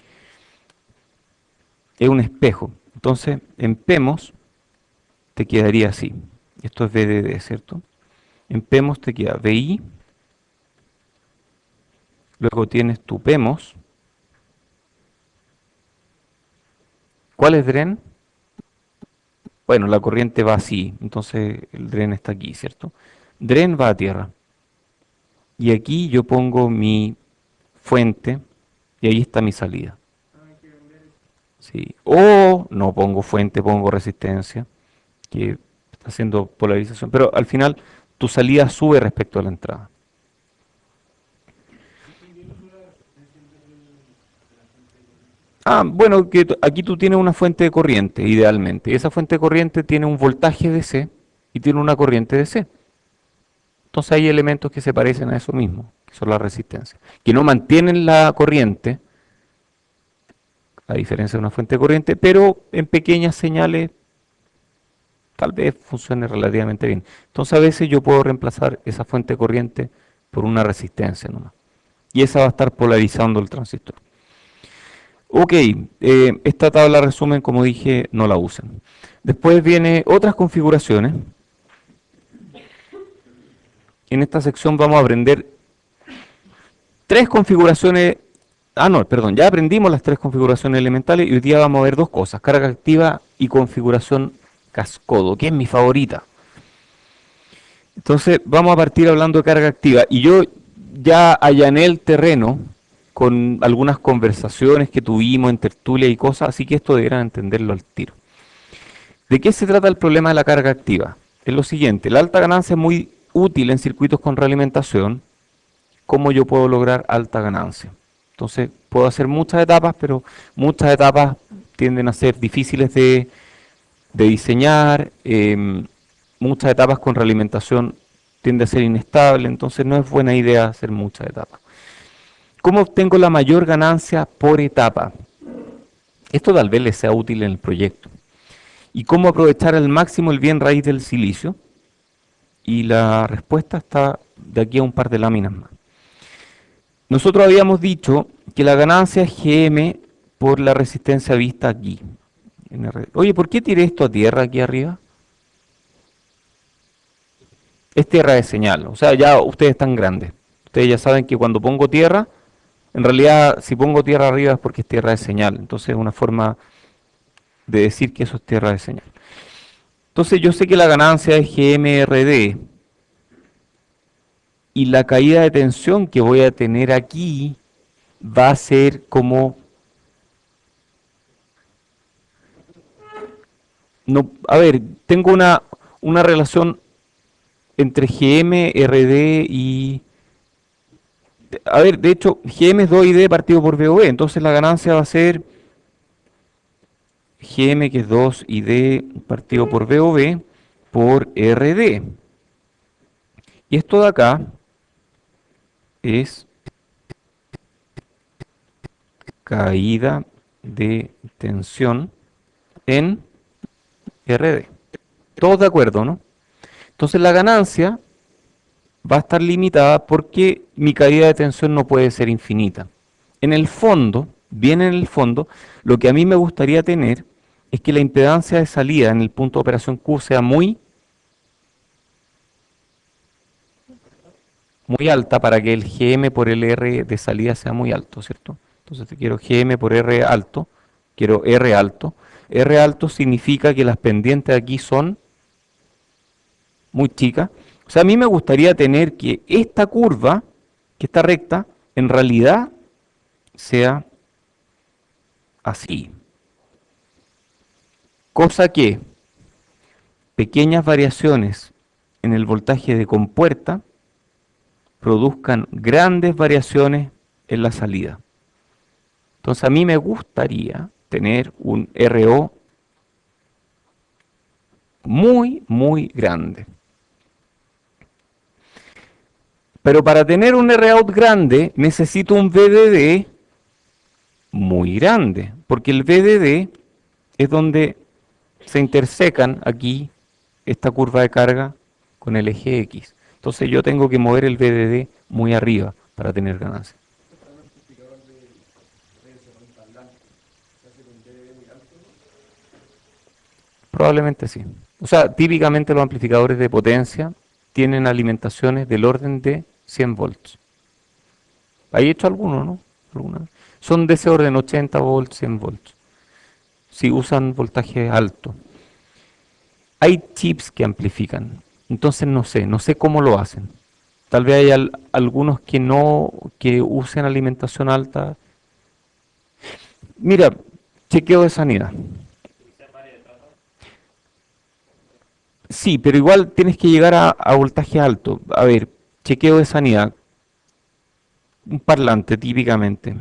Es un espejo. Entonces, en PEMOS te quedaría así. Esto es VDD, ¿cierto? En PEMOS te queda VI, luego tienes tu PEMOS. ¿Cuál es DREN? Bueno, la corriente va así, entonces el DREN está aquí, ¿cierto? DREN va a tierra. Y aquí yo pongo mi fuente y ahí está mi salida. ¿Sí? O no pongo fuente, pongo resistencia, que está haciendo polarización. Pero al final tu salida sube respecto a la entrada. Ah, bueno, aquí tú tienes una fuente de corriente, idealmente. Y esa fuente de corriente tiene un voltaje DC y tiene una corriente DC. Entonces hay elementos que se parecen a eso mismo, que son las resistencias, que no mantienen la corriente, a diferencia de una fuente de corriente, pero en pequeñas señales tal vez funcione relativamente bien. Entonces a veces yo puedo reemplazar esa fuente de corriente por una resistencia nomás. Y esa va a estar polarizando el transistor. Ok, esta tabla resumen, como dije, no la usen. Después viene otras configuraciones. En esta sección vamos a aprender tres configuraciones. Ah, no, perdón, ya aprendimos las tres configuraciones elementales y hoy día vamos a ver dos cosas, carga activa y configuración cascodo, que es mi favorita. Entonces, vamos a partir hablando de carga activa. Y yo ya allané el terreno con algunas conversaciones que tuvimos en tertulia y cosas, así que esto deberán entenderlo al tiro. ¿De qué se trata el problema de la carga activa? Es lo siguiente, la alta ganancia es muy útil en circuitos con realimentación. ¿Cómo yo puedo lograr alta ganancia? Entonces, puedo hacer muchas etapas, pero muchas etapas tienden a ser difíciles de diseñar, muchas etapas con realimentación tiende a ser inestable, entonces no es buena idea hacer muchas etapas. ¿Cómo obtengo la mayor ganancia por etapa? Esto tal vez les sea útil en el proyecto. ¿Y cómo aprovechar al máximo el bien raíz del silicio? Y la respuesta está de aquí a un par de láminas más. Nosotros habíamos dicho que la ganancia es GM por la resistencia vista aquí. Oye, ¿por qué tiré esto a tierra aquí arriba? Es tierra de señal, o sea, ya ustedes están grandes. Ustedes ya saben que cuando pongo tierra, en realidad si pongo tierra arriba es porque es tierra de señal. Entonces es una forma de decir que eso es tierra de señal. Entonces yo sé que la ganancia es GMRD y la caída de tensión que voy a tener aquí va a ser como... No, a ver, tengo una relación entre GM, RD y... A ver, de hecho, GM es 2ID partido por VOB, entonces la ganancia va a ser GM, que es 2ID partido por VOB, por RD. Y esto de acá es caída de tensión en RD. Todos de acuerdo, ¿no? Entonces la ganancia va a estar limitada porque mi caída de tensión no puede ser infinita. En el fondo, bien en el fondo, lo que a mí me gustaría tener es que la impedancia de salida en el punto de operación Q sea muy alta para que el GM por el R de salida sea muy alto, ¿cierto? Entonces te quiero GM por R alto, quiero R alto. R alto significa que las pendientes aquí son muy chicas. O sea, a mí me gustaría tener que esta curva, que está recta, en realidad sea así. Cosa que pequeñas variaciones en el voltaje de compuerta produzcan grandes variaciones en la salida. Entonces a mí me gustaría tener un RO muy, muy grande. Pero para tener un ROUT grande necesito un VDD muy grande, porque el VDD es donde se intersecan aquí esta curva de carga con el eje X. Entonces yo tengo que mover el VDD muy arriba para tener ganancia. Probablemente sí. O sea, típicamente los amplificadores de potencia tienen alimentaciones del orden de 100 volts. ¿Hay hecho alguno, no? ¿Alguna? Son de ese orden, 80 volts, 100 volts. Si usan voltaje alto. Hay chips que amplifican. Entonces no sé cómo lo hacen. Tal vez hay algunos que no, que usen alimentación alta. Mira, chequeo de sanidad. Sí, pero igual tienes que llegar a voltaje alto. A ver, chequeo de sanidad. Un parlante típicamente.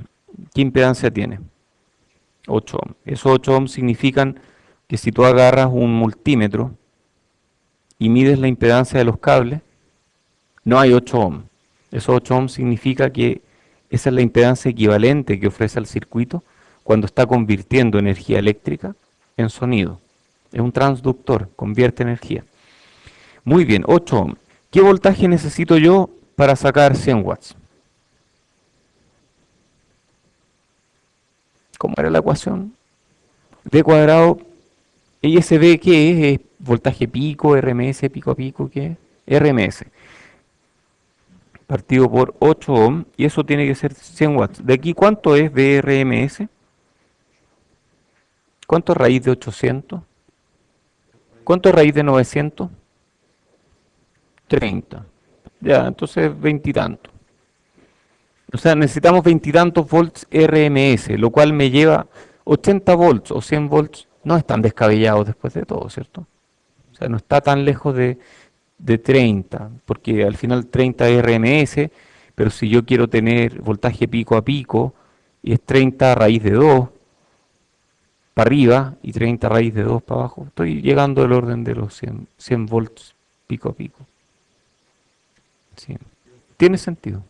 ¿Qué impedancia tiene? 8 ohms. Esos 8 ohms significan que si tú agarras un multímetro y mides la impedancia de los cables, no hay 8 ohms. Esos 8 ohms significa que esa es la impedancia equivalente que ofrece el circuito cuando está convirtiendo energía eléctrica en sonido. Es un transductor, convierte energía. Muy bien, 8 ohms. ¿Qué voltaje necesito yo para sacar 100 watts? ¿Cómo era la ecuación? V cuadrado, ISB, ¿qué es? ¿Es voltaje pico, RMS, pico a pico, ¿qué es? RMS, partido por 8 ohm, y eso tiene que ser 100 watts. ¿De aquí cuánto es de RMS? ¿Cuánto es raíz de 800? ¿Cuánto es raíz de 900? 30. Ya, entonces veintitantos. O sea, necesitamos veintitantos volts RMS, lo cual me lleva 80 volts o 100 volts. No es tan descabellado después de todo, ¿cierto? O sea, no está tan lejos de 30, porque al final 30 es RMS, pero si yo quiero tener voltaje pico a pico, y es 30 raíz de 2 para arriba y 30 raíz de 2 para abajo, estoy llegando al orden de los 100 volts pico a pico. Sí. Tiene sentido.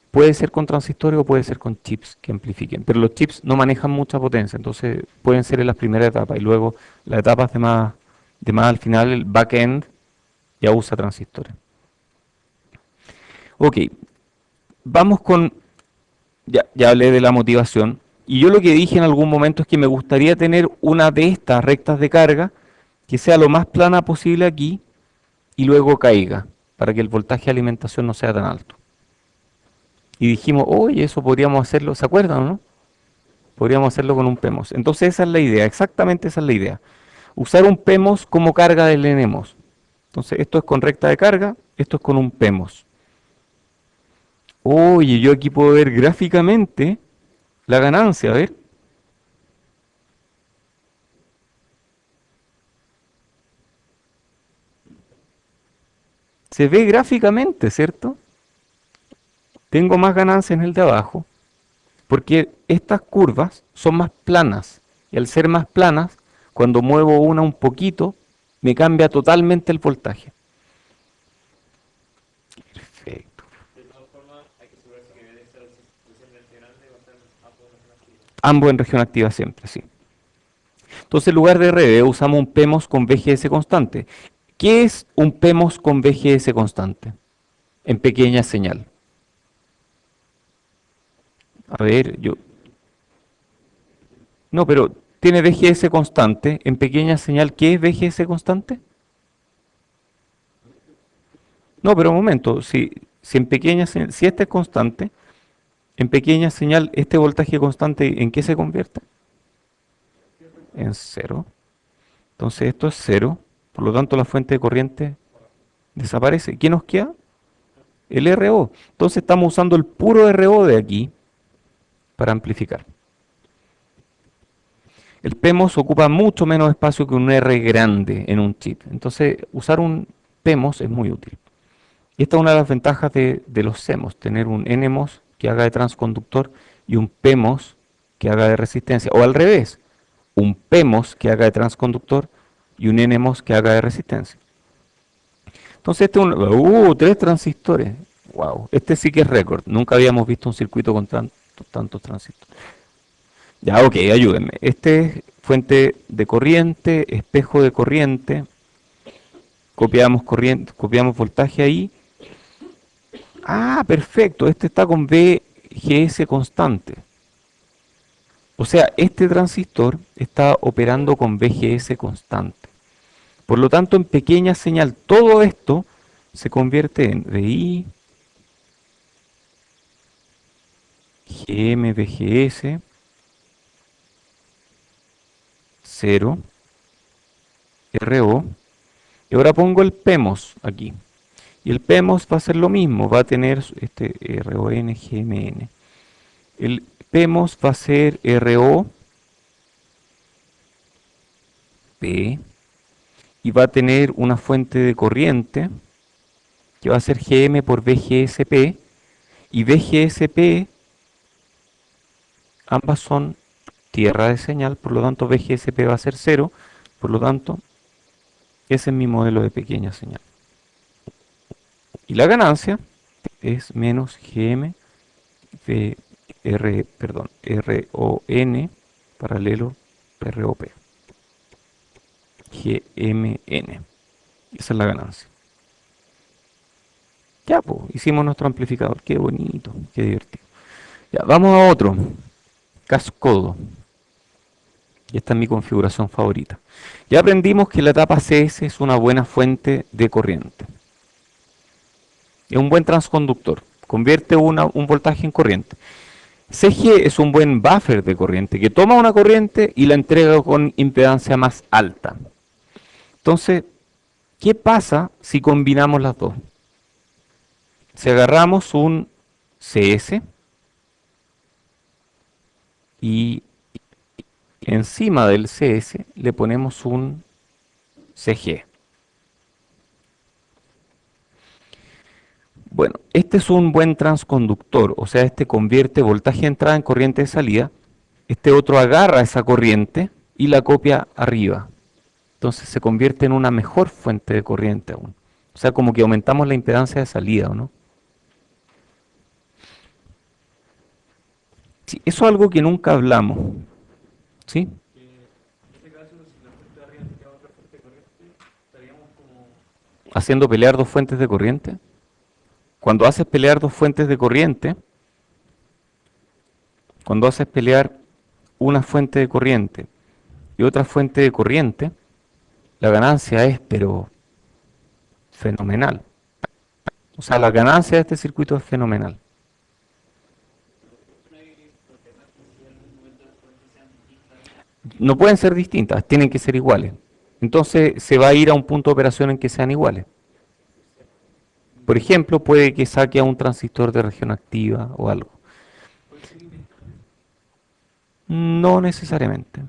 Puede ser con transistores o puede ser con chips que amplifiquen, pero los chips no manejan mucha potencia, entonces pueden ser en las primeras etapas y luego las etapas de más al final, el backend ya usa transistores. Ok, vamos con, ya hablé de la motivación, y yo lo que dije en algún momento es que me gustaría tener una de estas rectas de carga que sea lo más plana posible aquí y luego caiga, para que el voltaje de alimentación no sea tan alto. Y dijimos, oye, eso podríamos hacerlo, ¿se acuerdan, no? Podríamos hacerlo con un PEMOS. Entonces esa es la idea, exactamente esa es la idea. Usar un PEMOS como carga del NMOS. Entonces esto es con recta de carga, esto es con un PEMOS. Oye, yo aquí puedo ver gráficamente la ganancia, a ver. Se ve gráficamente, ¿cierto? Tengo más ganancia en el de abajo, porque estas curvas son más planas. Y al ser más planas, cuando muevo una un poquito, me cambia totalmente el voltaje. Perfecto. Ambos en región activa siempre, sí. Entonces, en lugar de RB, usamos un PEMOS con VGS constante. ¿Qué es un PEMOS con VGS constante? En pequeña señal. A ver, yo... No, pero tiene VGS constante. En pequeña señal, ¿qué es VGS constante? No, pero un momento. Si en pequeña señal, si este es constante, en pequeña señal, este voltaje constante, ¿en qué se convierte? En cero. Entonces esto es cero. Por lo tanto, la fuente de corriente desaparece. ¿Qué nos queda? El RO. Entonces estamos usando el puro RO de aquí para amplificar. El PEMOS ocupa mucho menos espacio que un R grande en un chip. Entonces, usar un PEMOS es muy útil. Y esta es una de las ventajas de los CMOS, tener un NMOS que haga de transconductor y un PEMOS que haga de resistencia. O al revés, un PEMOS que haga de transconductor y un NMOS que haga de resistencia. Entonces, este es tres transistores. Wow, este sí que es récord. Nunca habíamos visto un circuito con tantos transistores. Ya, ok, ayúdenme. Este es fuente de corriente, espejo de corriente. Copiamos corriente, copiamos voltaje ahí. Ah, perfecto. Este está con VGS constante. O sea, este transistor está operando con VGS constante. Por lo tanto, en pequeña señal, todo esto se convierte en VI, GM, VGS, 0, RO. Y ahora pongo el PEMOS aquí. Y el PEMOS va a ser lo mismo, va a tener este RON, GMN. El PEMOS va a ser RO, P, y va a tener una fuente de corriente que va a ser GM por VGSP, y VGSP, ambas son tierra de señal, por lo tanto VGSP va a ser cero, por lo tanto ese es mi modelo de pequeña señal. Y la ganancia es menos GM RON paralelo ROP. GMN. Esa es la ganancia. Ya, pues, hicimos nuestro amplificador. Qué bonito, qué divertido. Ya, vamos a otro. Cascodo. Y esta es mi configuración favorita. Ya aprendimos que la etapa CS es una buena fuente de corriente. Es un buen transconductor. Convierte un voltaje en corriente. CG es un buen buffer de corriente que toma una corriente y la entrega con impedancia más alta. Entonces, ¿qué pasa si combinamos las dos? Si agarramos un CS y encima del CS le ponemos un CG. Bueno, este es un buen transconductor, o sea, este convierte voltaje de entrada en corriente de salida. Este otro agarra esa corriente y la copia arriba. Entonces se convierte en una mejor fuente de corriente aún. O sea, como que aumentamos la impedancia de salida, ¿o no? Sí, eso es algo que nunca hablamos, ¿sí? Haciendo pelear dos fuentes de corriente. Cuando haces pelear dos fuentes de corriente, cuando haces pelear una fuente de corriente y otra fuente de corriente, la ganancia es, pero fenomenal. O sea, la ganancia de este circuito es fenomenal. No pueden ser distintas, tienen que ser iguales. Entonces se va a ir a un punto de operación en que sean iguales. Por ejemplo, puede que saque a un transistor de región activa o algo. No necesariamente.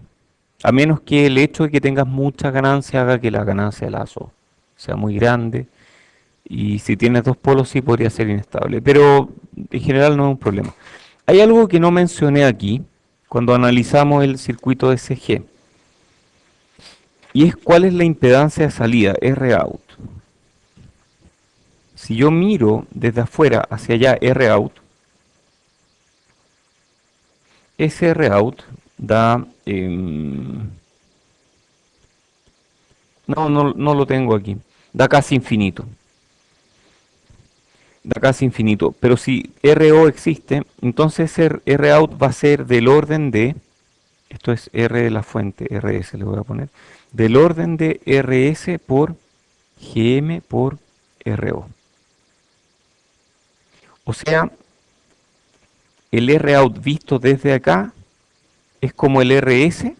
A menos que el hecho de que tengas mucha ganancia haga que la ganancia de lazo sea muy grande. Y si tienes dos polos sí podría ser inestable, pero en general no es un problema. Hay algo que no mencioné aquí cuando analizamos el circuito SG, y es cuál es la impedancia de salida, Rout. Si yo miro desde afuera hacia allá Rout, ese Rout da... no lo tengo aquí. Da casi infinito. Da casi infinito. Pero si RO existe, entonces Rout va a ser del orden de... Esto es R de la fuente, RS le voy a poner. Del orden de RS por GM por RO. O sea, el Rout visto desde acá es como el RS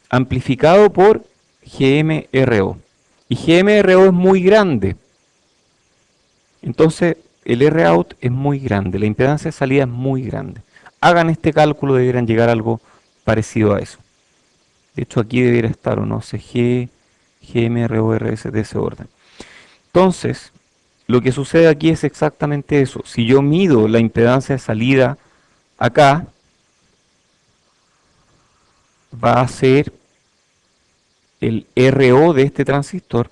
amplificado por GMRO. Y GMRO es muy grande. Entonces, el Rout es muy grande. La impedancia de salida es muy grande. Hagan este cálculo, deberán llegar a algo parecido a eso. De hecho, aquí debería estar, o no sé, GMRO, RS de ese orden. Entonces, lo que sucede aquí es exactamente eso. Si yo mido la impedancia de salida acá, va a ser el RO de este transistor,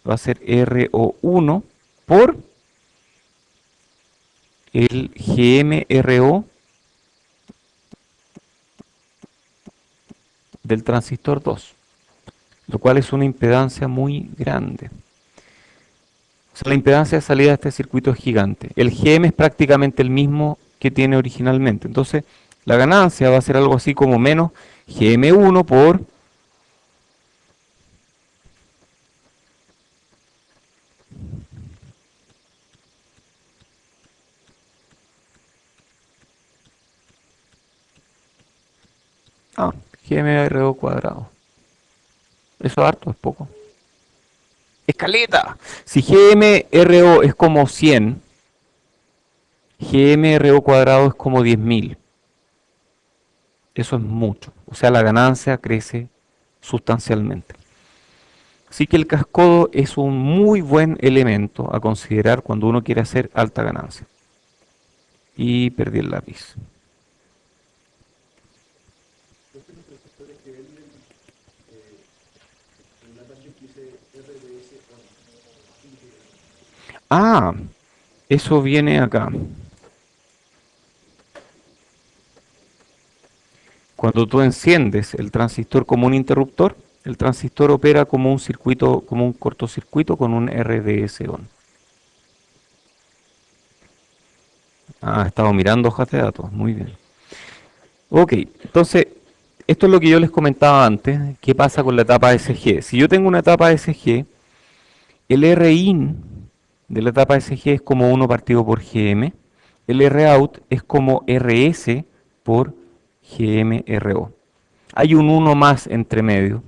va a ser RO1 por el GMRO del transistor 2, lo cual es una impedancia muy grande. O sea, la impedancia de salida de este circuito es gigante. El GM es prácticamente el mismo que tiene originalmente. Entonces, la ganancia va a ser algo así como menos GM1 por... Ah, GMRO cuadrado. ¿Eso es harto? ¿Es poco? ¡Escaleta! Si GMRO es como 100, GMRO cuadrado es como 10.000. Eso es mucho. O sea, la ganancia crece sustancialmente. Así que el cascodo es un muy buen elemento a considerar cuando uno quiere hacer alta ganancia. Y perdí el lápiz. Ah, eso viene acá. Cuando tú enciendes el transistor como un interruptor, el transistor opera como un circuito, como un cortocircuito con un RDS on. Ah, he estado mirando hojas de datos, muy bien. Ok, entonces, esto es lo que yo les comentaba antes, qué pasa con la etapa SG. Si yo tengo una etapa SG, el Rin de la etapa SG es como 1 partido por GM, el Rout es como RS por GMRO. Hay un 1 más entre medio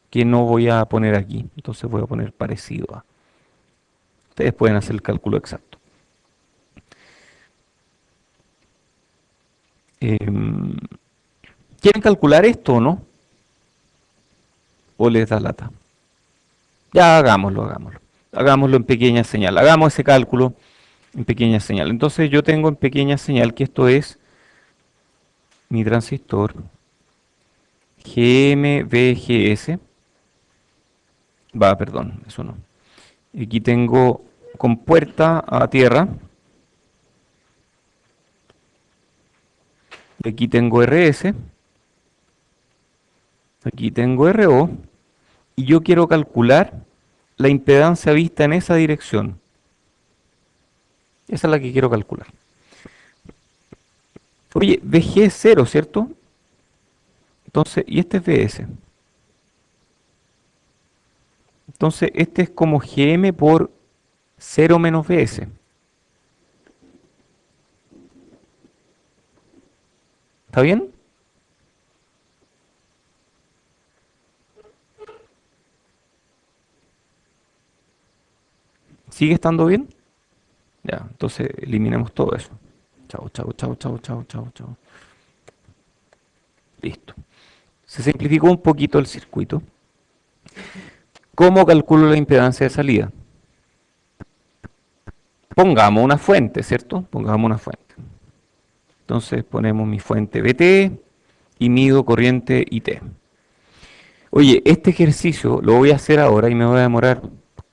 que no voy a poner aquí, entonces voy a poner parecido a. Ustedes pueden hacer el cálculo exacto. Em, ¿Quieren calcular esto o no? ¿O les da lata? Ya hagámoslo, hagámoslo. Hagámoslo en pequeña señal. Hagamos ese cálculo en pequeña señal. Entonces yo tengo en pequeña señal que esto es mi transistor GMVGS. Va, perdón, eso no. Aquí tengo con puerta a tierra. Y aquí tengo RS. Aquí tengo RO. Y yo quiero calcular la impedancia vista en esa dirección. Esa es la que quiero calcular. Oye, VG es 0, ¿cierto? Entonces, y este es VS. Entonces, este es como GM por 0 menos VS. ¿Está bien? ¿Sigue estando bien? Ya, entonces eliminemos todo eso. Chao, chao, chao, chao, chao, chao, chao. Listo. Se simplificó un poquito el circuito. ¿Cómo calculo la impedancia de salida? Pongamos una fuente, ¿cierto? Pongamos una fuente. Entonces ponemos mi fuente VT y mido corriente IT. Oye, este ejercicio lo voy a hacer ahora y me voy a demorar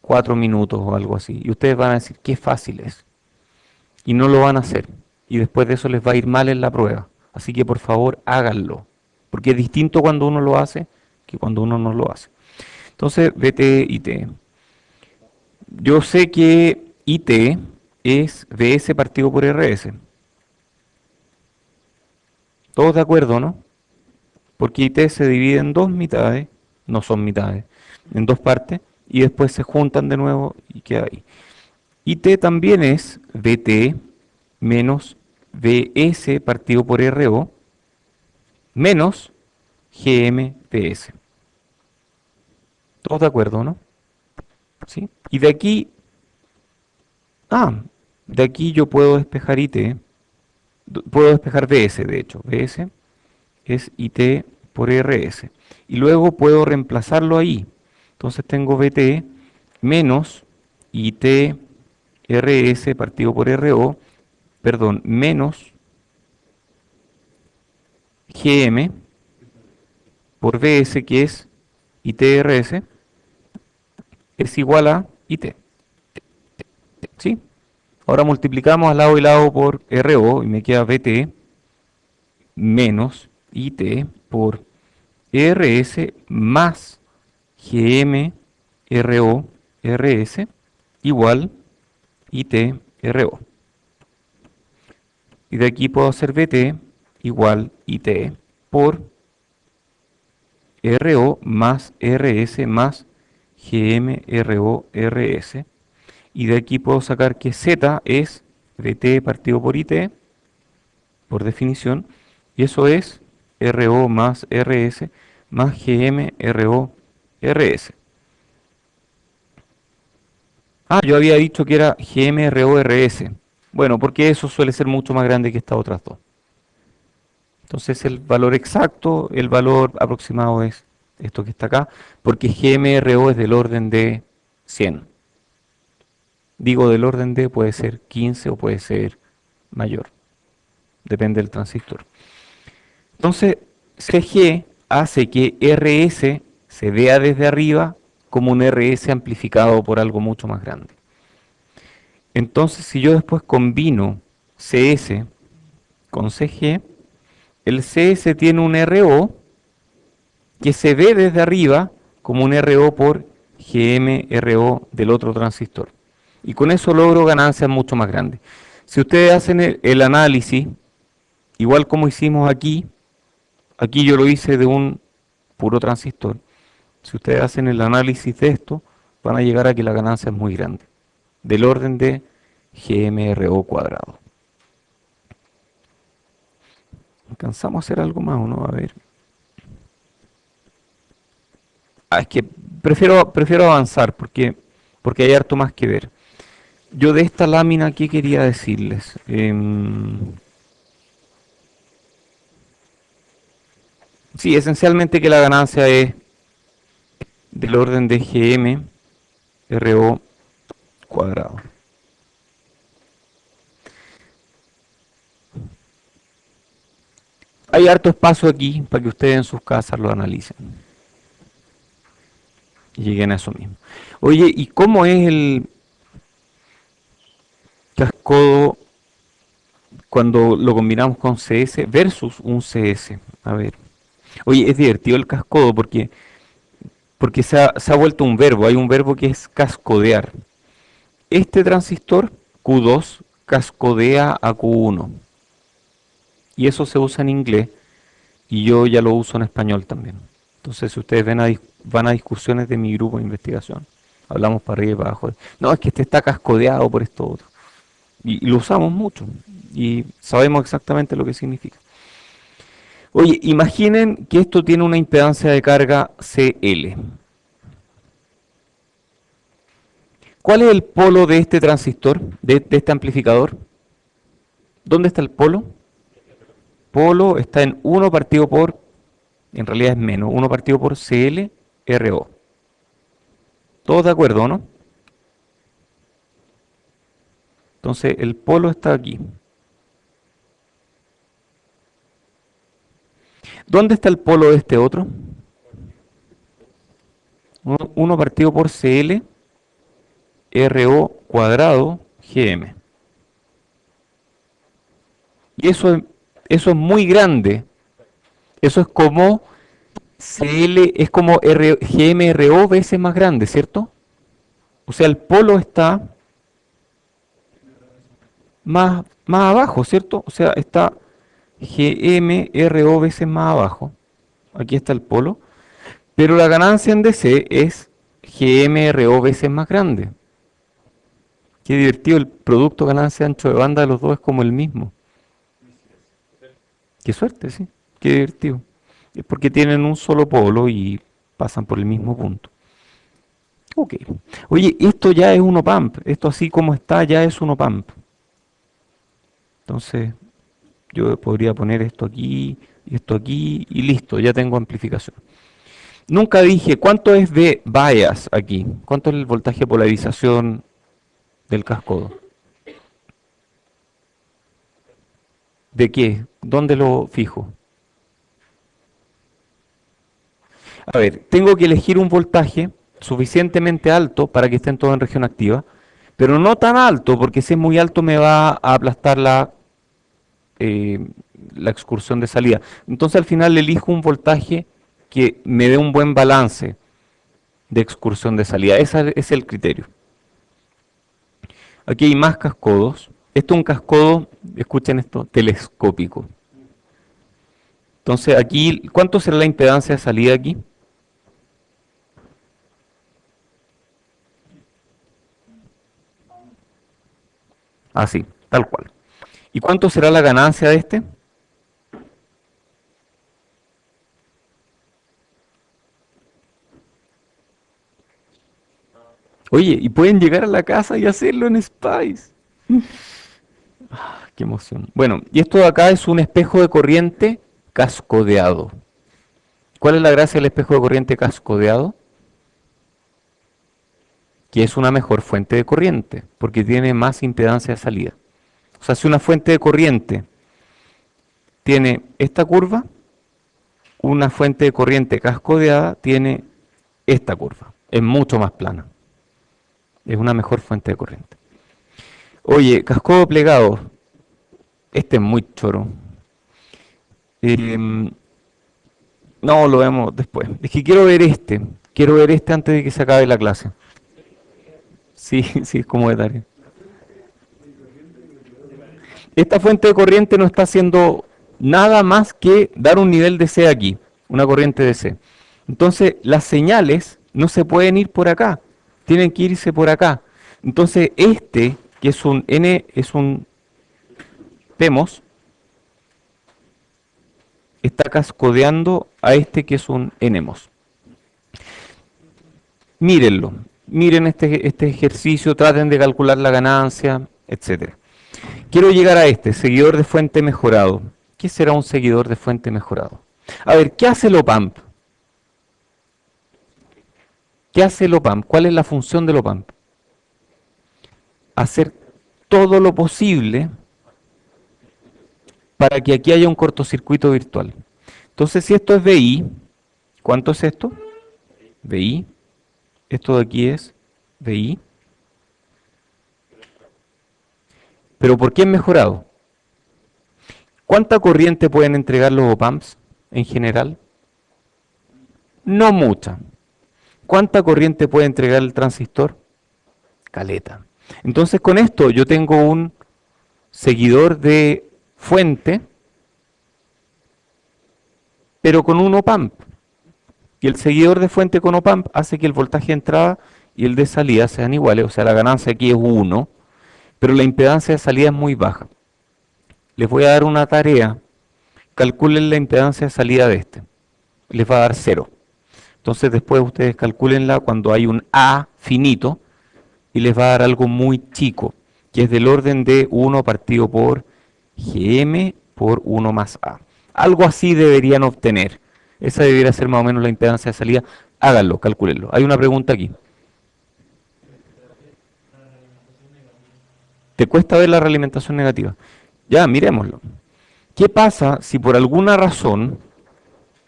4 minutos o algo así. Y ustedes van a decir, qué fácil es. Y no lo van a hacer. Y después de eso les va a ir mal en la prueba. Así que por favor háganlo. Porque es distinto cuando uno lo hace que cuando uno no lo hace. Entonces, VT, IT. Yo sé que IT es VS partido por RS. ¿Todos de acuerdo, no? Porque IT se divide en dos mitades, no son mitades, en dos partes, y después se juntan de nuevo y queda ahí. IT también es VT menos VS partido por RO menos GMPS. ¿Todos de acuerdo, no? ¿Sí? Y de aquí yo puedo despejar IT, puedo despejar VS, de hecho. VS es IT por RS. Y luego puedo reemplazarlo ahí. Entonces tengo VT menos IT RS partido por RO, perdón, menos GM por VS, que es ITRS, es igual a IT. ¿Sí? Ahora multiplicamos al lado y lado por RO y me queda VT menos IT por RS más GM RO RS igual IT RO. Y de aquí puedo hacer VT igual IT por RO más RS más GM RO RS. Y de aquí puedo sacar que Z es VT partido por IT, por definición, y eso es RO más RS más GM RO RS. Ah, yo había dicho que era GM RO RS. Bueno, porque eso suele ser mucho más grande que estas otras dos. Entonces el valor exacto, el valor aproximado es esto que está acá, porque GMRO es del orden de 100. Digo del orden de, puede ser 15 o puede ser mayor, depende del transistor. Entonces CG hace que RS se vea desde arriba como un RS amplificado por algo mucho más grande. Entonces si yo después combino CS con CG, el CS tiene un RO que se ve desde arriba como un RO por GM-RO del otro transistor. Y con eso logro ganancias mucho más grandes. Si ustedes hacen el análisis, igual como hicimos aquí, aquí yo lo hice de un puro transistor. Si ustedes hacen el análisis de esto, van a llegar a que la ganancia es muy grande, del orden de GMRO cuadrado. ¿Alcanzamos a hacer algo más o no? A ver. Es que prefiero avanzar porque hay harto más que ver. Yo de esta lámina, ¿qué quería decirles? Sí, esencialmente que la ganancia es del orden de GM RO cuadrado. Hay harto espacio aquí para que ustedes en sus casas lo analicen y lleguen a eso mismo. Oye, ¿y cómo es el cascodo cuando lo combinamos con CS versus un CS? A ver. Oye, es divertido el cascodo porque se ha vuelto un verbo. Hay un verbo que es cascodear. Este transistor Q2 cascodea a Q1 y eso se usa en inglés y yo ya lo uso en español también. Entonces, si ustedes van a discusiones de mi grupo de investigación, hablamos para arriba y para abajo. No, es que este está cascodeado por esto otro. Y lo usamos mucho y sabemos exactamente lo que significa. Oye, imaginen que esto tiene una impedancia de carga CL. ¿Cuál es el polo de este transistor, de este amplificador? ¿Dónde está el polo? Polo está en 1 partido por, en realidad es menos, 1 partido por CL RO. ¿Todos de acuerdo, no? Entonces el polo está aquí. ¿Dónde está el polo de este otro? Uno partido por CL, RO cuadrado, GM. Y eso es muy grande. Eso es como CL, es como GMRO veces más grande, ¿cierto? O sea, el polo está más abajo, ¿cierto? O sea, está GMRO veces más abajo. Aquí está el polo. Pero la ganancia en DC es GMRO veces más grande. Qué divertido, el producto ganancia ancho de banda de los dos es como el mismo. Qué suerte, sí. Qué divertido. Es porque tienen un solo polo y pasan por el mismo punto. Ok. Oye, esto ya es un OPAMP. Esto así como está ya es un OPAMP. Entonces, yo podría poner esto aquí y listo, ya tengo amplificación. Nunca dije cuánto es de bias aquí. ¿Cuánto es el voltaje de polarización del cascodo? ¿De qué? ¿Dónde lo fijo? A ver, tengo que elegir un voltaje suficientemente alto para que estén todos en región activa, pero no tan alto, porque si es muy alto me va a aplastar eh, la excursión de salida. Entonces al final elijo un voltaje que me dé un buen balance de excursión de salida. Ese es el criterio. Aquí hay más cascodos. Esto es un cascodo, escuchen esto, telescópico. Entonces aquí, ¿cuánto será la impedancia de salida aquí? Así, tal cual. ¿Y cuánto será la ganancia de este? Oye, y pueden llegar a la casa y hacerlo en Spice. Qué emoción. Bueno, y esto de acá es un espejo de corriente cascodeado. ¿Cuál es la gracia del espejo de corriente cascodeado? Que es una mejor fuente de corriente, porque tiene más impedancia de salida. O sea, si una fuente de corriente tiene esta curva, una fuente de corriente cascodeada tiene esta curva. Es mucho más plana. Es una mejor fuente de corriente. Oye, cascodo plegado. Este es muy choro. Em, no, lo vemos después. Es que quiero ver este. Quiero ver este antes de que se acabe la clase. Sí, sí, es como de tarea. Esta fuente de corriente no está haciendo nada más que dar un nivel de C aquí, una corriente de C. Entonces, las señales no se pueden ir por acá, tienen que irse por acá. Entonces, este, que es un N, es un PEMOS, está cascodeando a este que es un NMOS. Mírenlo, miren este ejercicio, traten de calcular la ganancia, etcétera. Quiero llegar a este, seguidor de fuente mejorado. ¿Qué será un seguidor de fuente mejorado? A ver, ¿qué hace el OPAMP? ¿Qué hace el OPAMP? ¿Cuál es la función del OPAMP? Hacer todo lo posible para que aquí haya un cortocircuito virtual. Entonces, si esto es VI, ¿cuánto es esto? VI. Esto de aquí es VI. ¿Pero por qué es mejorado? ¿Cuánta corriente pueden entregar los OPAMPs en general? No mucha. ¿Cuánta corriente puede entregar el transistor? Caleta. Entonces con esto yo tengo un seguidor de fuente, pero con un OPAMP. Y el seguidor de fuente con OPAMP hace que el voltaje de entrada y el de salida sean iguales. O sea, la ganancia aquí es 1, pero la impedancia de salida es muy baja. Les voy a dar una tarea. Calculen la impedancia de salida de este. Les va a dar 0. Entonces después ustedes calculenla cuando hay un A finito y les va a dar algo muy chico, que es del orden de 1 partido por GM por 1 más A. Algo así deberían obtener. Esa debería ser más o menos la impedancia de salida. Háganlo, calculenlo. Hay una pregunta aquí. Te cuesta ver la realimentación negativa. Ya, miremoslo. ¿Qué pasa si por alguna razón,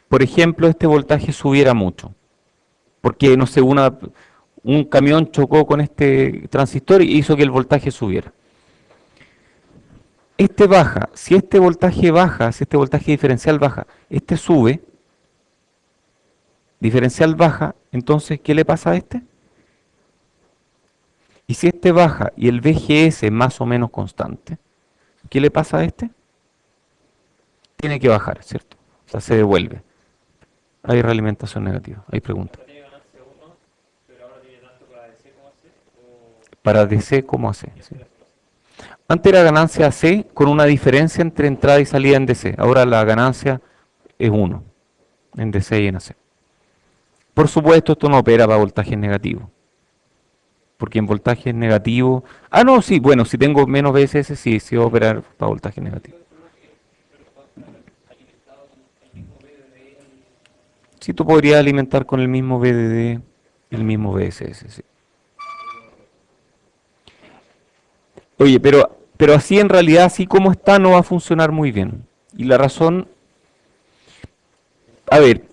por ejemplo, este voltaje subiera mucho? Porque, no sé, un camión chocó con este transistor y hizo que el voltaje subiera. Este baja, si este voltaje baja, si este voltaje diferencial baja, este sube, diferencial baja, entonces, ¿qué le pasa a este? Y si este baja y el VGS es más o menos constante, ¿qué le pasa a este? Tiene que bajar, ¿cierto? O sea, se devuelve. Hay realimentación negativa, hay pregunta. Para DC, ¿cómo hace? Sí. Antes era ganancia AC con una diferencia entre entrada y salida en DC. Ahora la ganancia es 1 en DC y en AC. Por supuesto, esto no opera para voltajes negativos. Porque en voltajes negativos... Ah, no, sí, bueno, si tengo menos VSS, sí, sí va a operar para voltajes negativos. Sí, tú podrías alimentar con el mismo VDD, el mismo VSS, sí. Oye, pero así en realidad, así como está, no va a funcionar muy bien. Y la razón, a ver,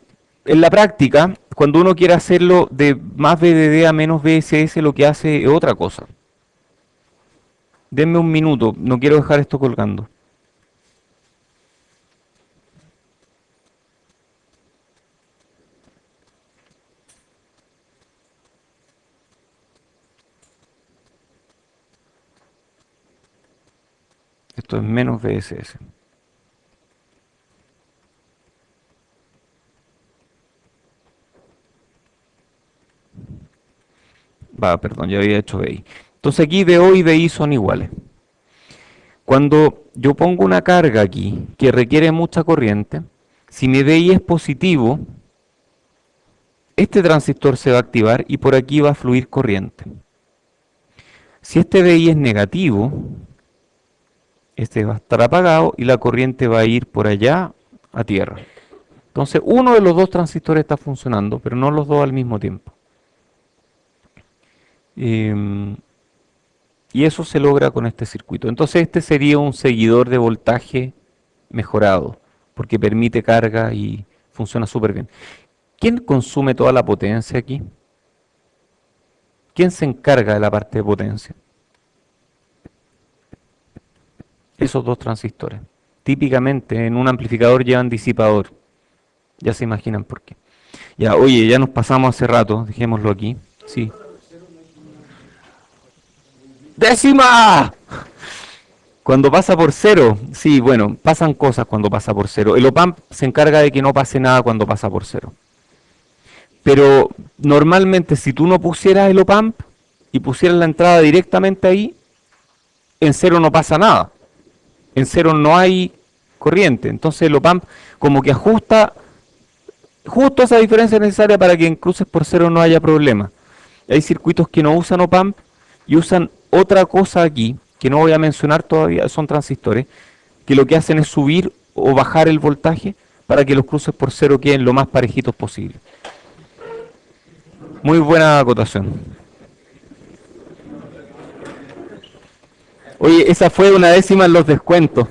en la práctica, cuando uno quiere hacerlo de más VDD a menos VSS, lo que hace es otra cosa. Denme un minuto, no quiero dejar esto colgando. Esto es menos VSS. Va, perdón, ya había hecho BI. Entonces aquí VO y VI son iguales. Cuando yo pongo una carga aquí que requiere mucha corriente, si mi VI es positivo, este transistor se va a activar y por aquí va a fluir corriente. Si este VI es negativo, este va a estar apagado y la corriente va a ir por allá a tierra. Entonces uno de los dos transistores está funcionando, pero no los dos al mismo tiempo. Y eso se logra con este circuito. Entonces este sería un seguidor de voltaje mejorado, porque permite carga y funciona súper bien. ¿Quién consume toda la potencia aquí? ¿Quién se encarga de la parte de potencia? Esos dos transistores. Típicamente en un amplificador llevan disipador. Ya se imaginan por qué. Ya, oye, ya nos pasamos hace rato, dejémoslo aquí. Sí. ¡Décima! Cuando pasa por cero, sí, bueno, pasan cosas cuando pasa por cero. El OPAMP se encarga de que no pase nada cuando pasa por cero. Pero normalmente si tú no pusieras el OPAMP y pusieras la entrada directamente ahí, en cero no pasa nada. En cero no hay corriente. Entonces el OPAMP como que ajusta justo esa diferencia necesaria para que en cruces por cero no haya problema. Hay circuitos que no usan OPAMP y usan otra cosa aquí, que no voy a mencionar todavía, son transistores, que lo que hacen es subir o bajar el voltaje para que los cruces por cero queden lo más parejitos posible. Muy buena acotación. Oye, esa fue una décima en los descuentos.